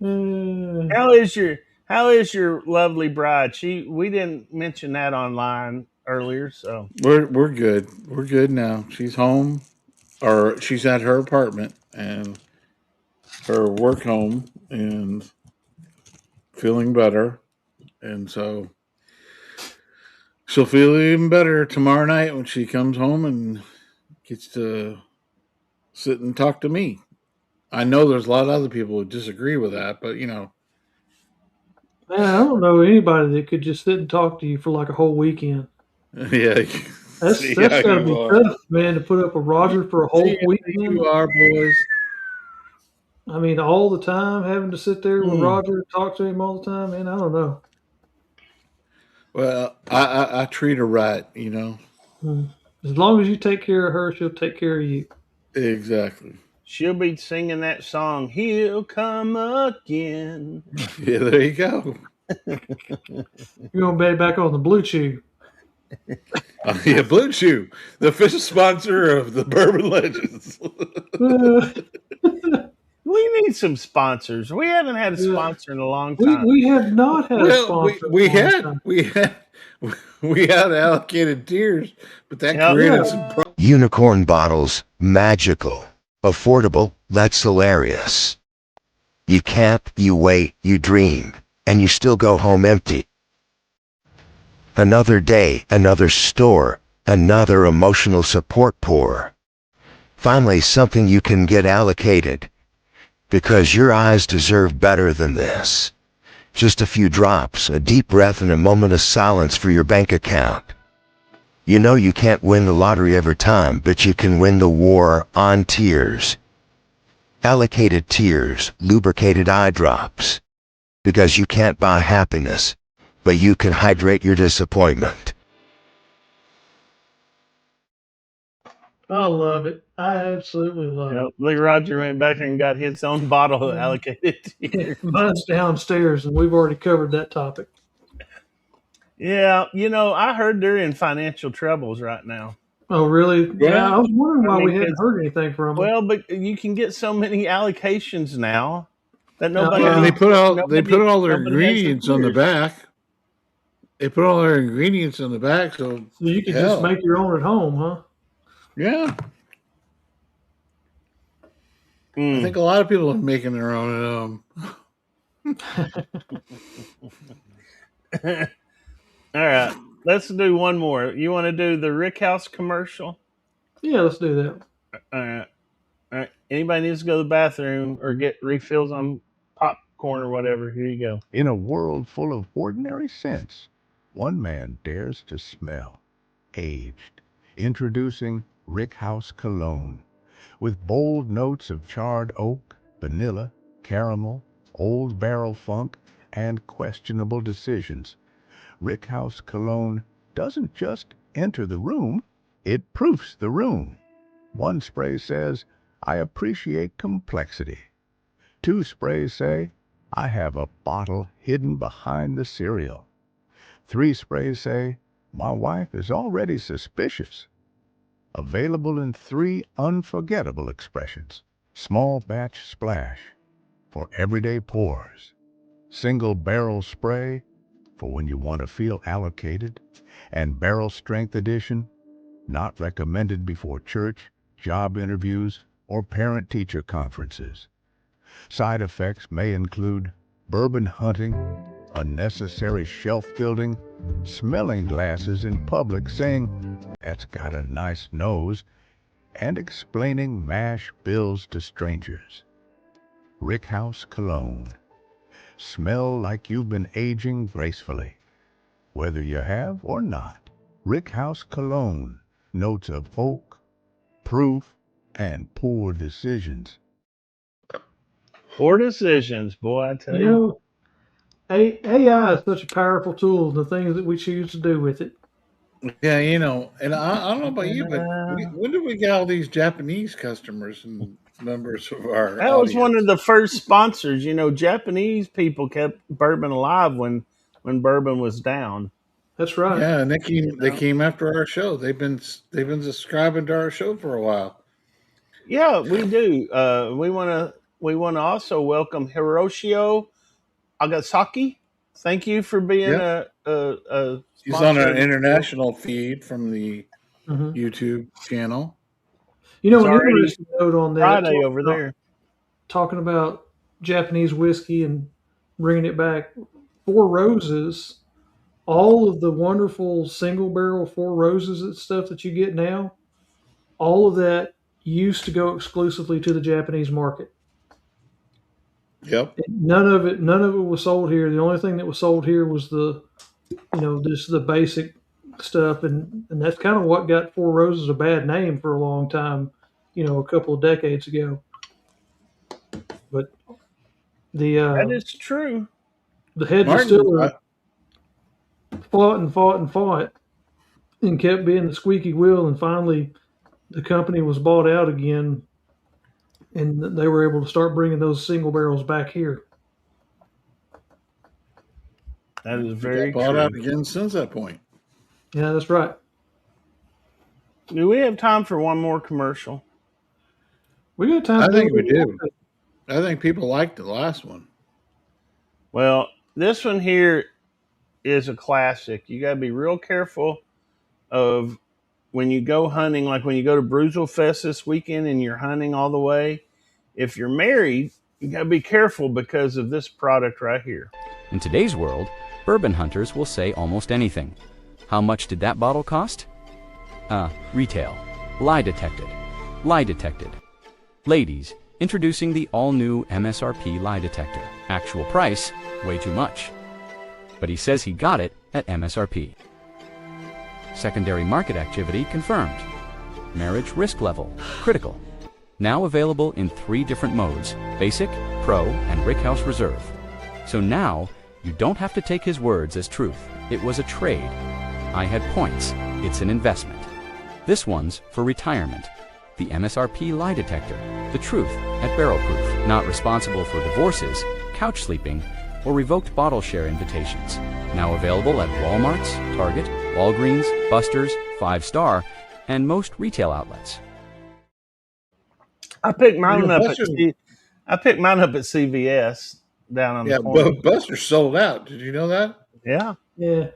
Uh, How is your lovely bride? We didn't mention that online earlier, so We're good. We're good now. She's home, or she's at her apartment and her work home, and feeling better. And so she'll feel even better tomorrow night when she comes home and gets to sit and talk to me. I know there's a lot of other people who disagree with that, but man, I don't know anybody that could just sit and talk to you for like a whole weekend. yeah. That's See how got to you be are. tough, man, to put up with Roger for a See whole how weekend. you are, boys. I mean, all the time having to sit there with Hmm. Roger and talk to him all the time, man. I don't know. Well, I treat her right, Hmm. As long as you take care of her, she'll take care of you. Exactly. She'll be singing that song. He'll come again. Yeah, there you go. You're gonna be back on the Blue Chew. Yeah, Blue Chew, the official sponsor of the Bourbon Legends. Uh, We need some sponsors. We haven't had a yeah. sponsor in a long we time. we have not had a Well, sponsor in a long time. we had allocated tiers, but that Yep. created Yeah, some problems. Unicorn bottles, magical, affordable, that's hilarious. You camp, you wait, you dream, and you still go home empty. Another day, another store, another emotional support pour. Finally, something you can get allocated, because your eyes deserve better than this. Just a few drops, a deep breath, and a moment of silence for your bank account. You know you can't win the lottery every time, but you can win the war on tears. Allocated tears, lubricated eye drops. Because you can't buy happiness, but you can hydrate your disappointment. I love it. I absolutely love Yep. it. Lee Roger went back and got his own bottle of allocated Yeah, tier. mine's downstairs, and we've already covered that topic. Yeah, I heard they're in financial troubles right now. Oh, really? Yeah, I Well, was wondering I why mean, we hadn't 'cause heard anything from them. well, but you can get so many allocations now that yeah, and they put all their nobody has the ingredients on the tears. back. They put all their ingredients on the back, so So you could just hell, make your own at home, huh? yeah. I Mm. think a lot of people are making their own. All right, let's do one more. You want to do the Rick House commercial? Yeah, let's do that. All right. All right. Anybody needs to go to the bathroom or get refills on popcorn or whatever? Here you go. In a world full of ordinary scents, one man dares to smell aged. Introducing Rick House Cologne. With bold notes of charred oak, vanilla, caramel, old barrel funk, and questionable decisions, Rick House Cologne doesn't just enter the room, it proofs the room. One spray says, I appreciate complexity. Two sprays say, I have a bottle hidden behind the cereal. Three sprays say, my wife is already suspicious. Available in three unforgettable expressions. Small batch splash for everyday pours. Single barrel spray for when you want to feel allocated. And barrel strength edition, not recommended before church, job interviews, or parent-teacher conferences. Side effects may include bourbon hunting, unnecessary shelf building, smelling glasses in public saying, that's got a nice nose, and explaining mash bills to strangers. Rick House Cologne. Smell like you've been aging gracefully, whether you have or not. Rick House Cologne. Notes of oak, proof, and poor decisions. Poor decisions, boy, I tell You you. know, AI is such a powerful tool. The things that we choose to do with it. Yeah, and I don't know about you, but when did we get all these Japanese customers and members of our That was one of audience? the first sponsors. Japanese people kept bourbon alive when bourbon was down. That's right. Yeah, and they You came they know, came after our show. They've been subscribing to our show for a while. yeah, we do. We wanna also welcome Hiroshio Agasaki. Thank you for being Yep, a he's on sponsor our of the show. international feed from the Hmm. YouTube channel. It's An already interesting note on that, Friday over there. talking about Japanese whiskey and bringing it back. Four Roses, all of the wonderful single barrel Four Roses and stuff that you get now, all of that used to go exclusively to the Japanese market. Yep. None of it was sold here. The only thing that was sold here was just the basic stuff, and that's kind of what got Four Roses a bad name for a long time, a couple of decades ago. But the That uh, is true. the head Martin, distiller fought and fought and fought and kept being the squeaky wheel, and finally the company was bought out again, and they were able to start bringing those single barrels back here. That is we got very bought out true. again since that point. Yeah, that's right. Do we have time for one more commercial? We got time I to do think we it. do. I think people liked the last one. Well, this one here is a classic. You got to be real careful of when you go hunting, like when you go to Bruzel Fest this weekend and you're hunting all the way. If you're married, you got to be careful because of this product right here. In today's world, bourbon hunters will say almost anything. How much did that bottle cost? Retail. Lie detected. Lie detected. Ladies, introducing the all-new MSRP lie detector. Actual price, way too much. But he says he got it at MSRP. Secondary market activity confirmed. Marriage risk level, critical. Now available in 3 different modes, Basic, Pro, and Rickhouse Reserve. So now, you don't have to take his words as truth. It was a trade. I had points. It's an investment. This one's for retirement. The MSRP lie detector. The truth at barrel proof. Not responsible for divorces, couch sleeping, or revoked bottle share invitations. Now available at Walmart's, Target, Walgreens, Buster's, 5 Star, and most retail outlets. I picked mine You know, up Buster's, I picked mine up at CVS down on the yeah, corner. Buster sold out. Did you know that? Yeah. Yeah.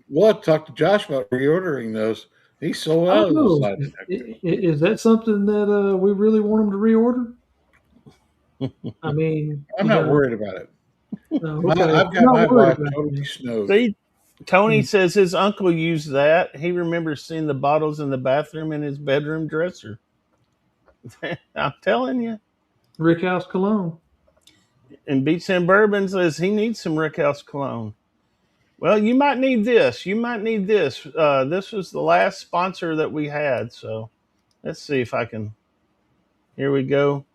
We'll have to talk to Josh about reordering those. He sold I out don't of those know. lie detectors. Is that something that we really want them to reorder? I mean, I'm not worried about it. okay. I've I'm got not my worried wife about totally it. snowed. See, Tony Mm. says his uncle used that. He remembers seeing the bottles in the bathroom in his bedroom dresser. I'm telling you. Rickhouse cologne. And Beats and Bourbon says he needs some Rickhouse cologne. Well, you might need this. You might need this. This was the last sponsor that we had. So let's see if I can. Here we go.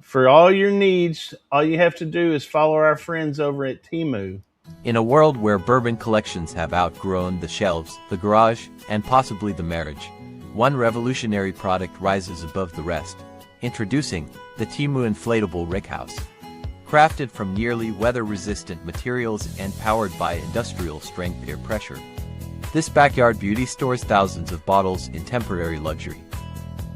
For all your needs, all you have to do is follow our friends over at Temu. In a world where bourbon collections have outgrown the shelves, the garage, and possibly the marriage, one revolutionary product rises above the rest. Introducing the Temu Inflatable Rickhouse. Crafted from nearly weather-resistant materials and powered by industrial-strength air pressure, this backyard beauty stores thousands of bottles in temporary luxury.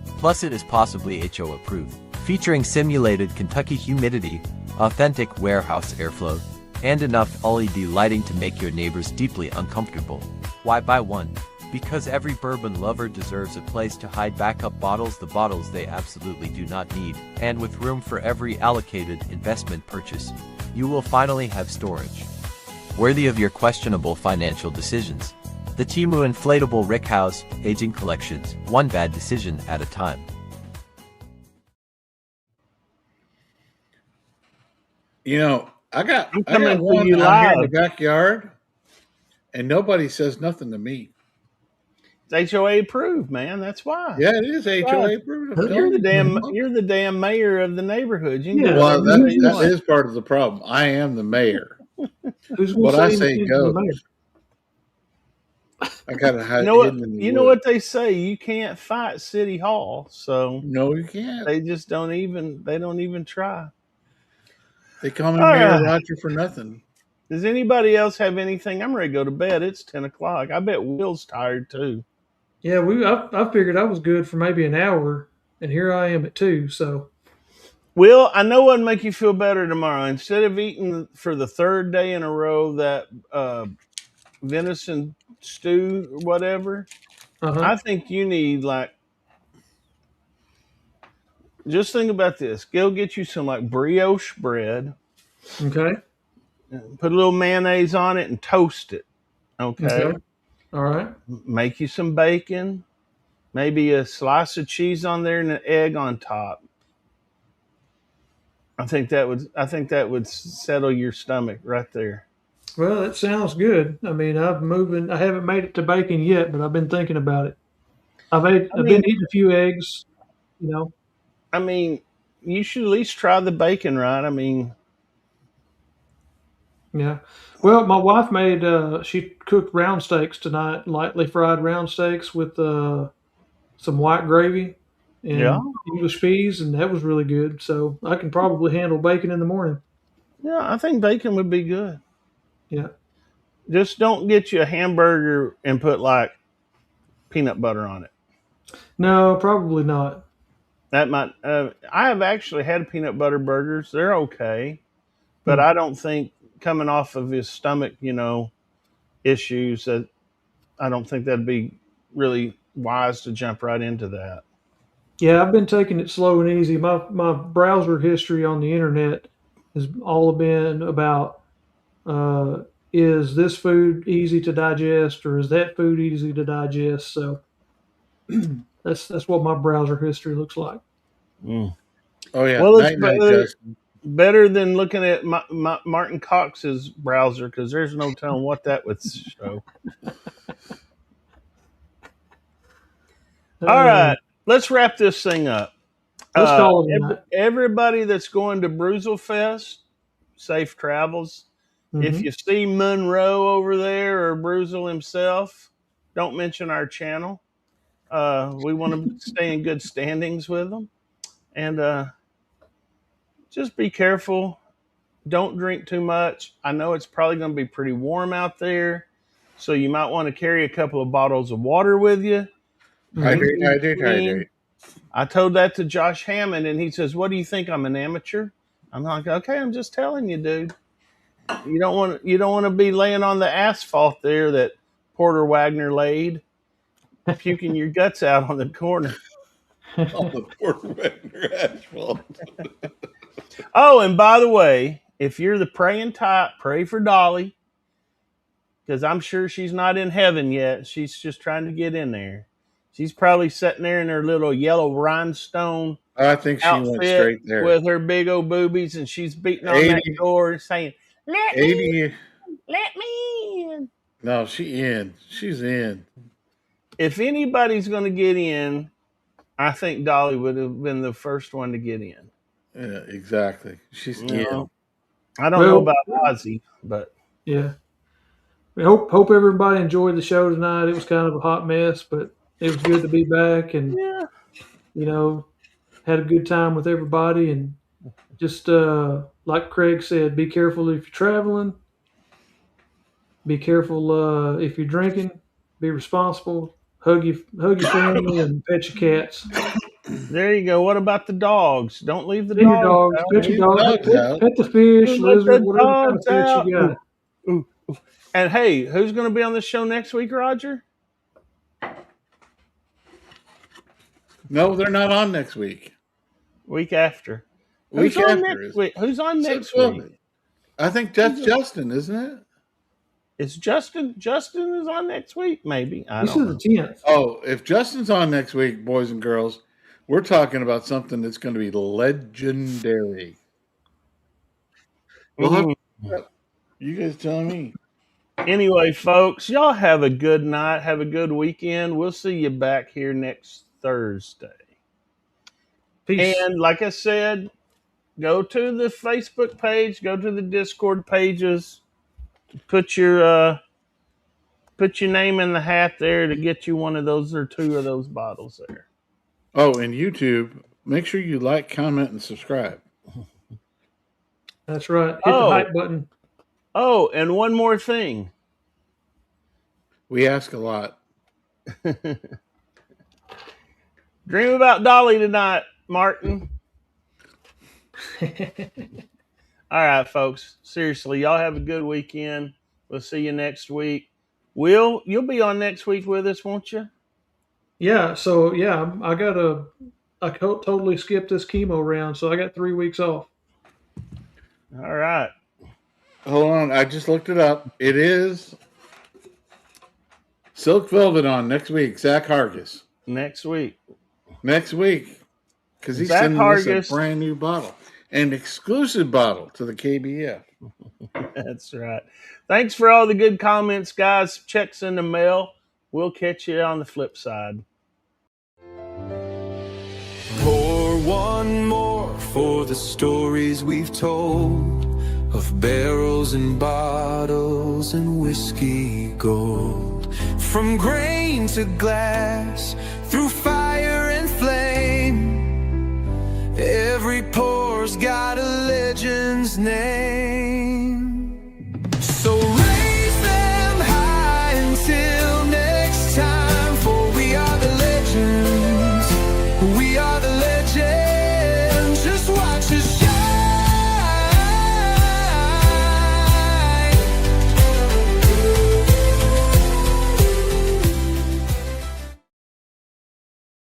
Plus, it is possibly HO approved, featuring simulated Kentucky humidity, authentic warehouse airflow, and enough LED lighting to make your neighbors deeply uncomfortable. Why buy one? Because every bourbon lover deserves a place to hide backup bottles, the bottles they absolutely do not need. And with room for every allocated investment purchase, you will finally have storage worthy of your questionable financial decisions. The Temu Inflatable Rickhouse Aging Collections, one bad decision at a time. I got I'm coming for one you out here in the live. backyard, and nobody says nothing to me. It's HOA approved, man. That's why. Yeah, it is Right. HOA approved. I'm You're telling you. you're the damn mayor of the neighborhood. You can Yeah. do Well, whatever that you want. is part of the problem. I am the mayor. Who's going What to I say say anything to the goes. mayor? I got it You know what? hidden in the You know wood. what they say. You can't fight City Hall, so No, you can't. they just don't even. They don't even try. They call me All Mayor right. Roger for nothing. Does anybody else have anything? I'm ready to go to bed. It's 10 o'clock. I bet Will's tired too. Yeah, I figured I was good for maybe an hour, and here I am at 2. So Will, I know what'd make you feel better tomorrow. Instead of eating for the third day in a row that venison stew or whatever, uh-huh. I think you need like just think about this. Go get you some like brioche bread, Okay. put a little mayonnaise on it, and toast it. Okay. Okay. All right. Make you some bacon, maybe a slice of cheese on there and an egg on top. I think that would settle your stomach right there. Well, that sounds good. I mean, I haven't made it to bacon yet, but I've been thinking about it. I I've mean, been eating a few eggs, you know. I mean, you should at least try the bacon, right? I mean, Yeah. Well, my wife made she cooked round steaks tonight, lightly fried round steaks with some white gravy yeah, and English peas, and that was really good. So I can probably handle bacon in the morning. yeah. I think bacon would be good. Yeah. Just don't get you a hamburger and put like peanut butter on it. No, probably not. That might. I have actually had peanut butter burgers. They're okay, but Hmm. I don't think coming off of his stomach, issues that I don't think that'd be really wise to jump right into that. Yeah, I've been taking it slow and easy. My browser history on the internet has all been about uh, is this food easy to digest or is that food easy to digest? So that's what my browser history looks like. Mm. Oh yeah, Well, it's night night, better Justin. better than looking at Martin Cox's browser because there's no telling what that would show. All Uh, right, let's wrap this thing up. let's call it a night. Everybody that's going to Bruzel Fest, safe travels. If Hmm. you see Monroe over there or Bruzel himself, don't mention our channel. We want to stay in good standings with them. And just be careful. Don't drink too much. I know it's probably going to be pretty warm out there. So you might want to carry a couple of bottles of water with you. Drink Hmm. Hydrate, in hydrate, between. hydrate. I told that to Josh Hammond, and he says, "What do you think? I'm an amateur." I'm like, "Okay, I'm just telling you, dude. You don't want to be laying on the asphalt there that Porter Wagner laid, puking your guts out on the corner." On the Fort Wagner asphalt. Oh, and by the way, if you're the praying type, pray for Dolly because I'm sure she's not in heaven yet. She's just trying to get in there. She's probably sitting there in her little yellow rhinestone I think she went outfit straight there. with her big old boobies, and she's beating on that 80, door saying, "Let me 80. in, let me in." No, she in. She's in. If anybody's going to get in, I think Dolly would have been the first one to get in. Yeah, exactly. She's You in. know, I don't know Well, about Ozzy, but yeah. We hope everybody enjoyed the show tonight. It was kind of a hot mess, but it was good to be back and yeah, you know had a good time with everybody and just like Craig said, be careful if you're traveling. Be careful if you're drinking. Be responsible. Hug your family and pet your cats. there you go. What about the dogs? Don't leave the And your dogs dogs. out. Pet your Leave dog. dogs out. Pet the fish, Don't let lizard, the whatever kind of dogs pet out. you Ooh, got. ooh, ooh. And hey, who's going to be on the show next week, Roger? No, they're not on next week. Week after. Who's Week on after next is week? Who's on next week? 6/11. I think that's Justin, isn't it? Is Justin is on next week? Maybe. I This don't is the know. 10th. Oh, if Justin's on next week, boys and girls, we're talking about something that's going to be legendary. We'll have Mm. you guys telling me. Anyway, folks, y'all have a good night. Have a good weekend. We'll see you back here next Thursday. Peace. And like I said, go to the Facebook page, go to the Discord pages. put your name in the hat there to get you one of those or two of those bottles there. Oh, and YouTube, make sure you like, comment, and subscribe. That's right. Hit the hype button. Oh, and one more thing. We ask a lot. Dream about Dolly tonight, Martin. All right, folks. Seriously, y'all have a good weekend. We'll see you next week. Will, you'll be on next week with us, won't you? Yeah. So yeah, I totally skipped this chemo round, so I got 3 weeks off. All right. Hold on, I just looked it up. It is Silk Velvet on next week. Zach Hargis. Next week. Because he's Zach sending Hargis. us a brand new bottle. An exclusive bottle to the KBF. That's right. Thanks for all the good comments, guys. Checks in the mail. We'll catch you on the flip side. Pour one more for the stories we've told of barrels and bottles and whiskey gold. From grain to glass, through fire and flame, every pour's got a legend's name.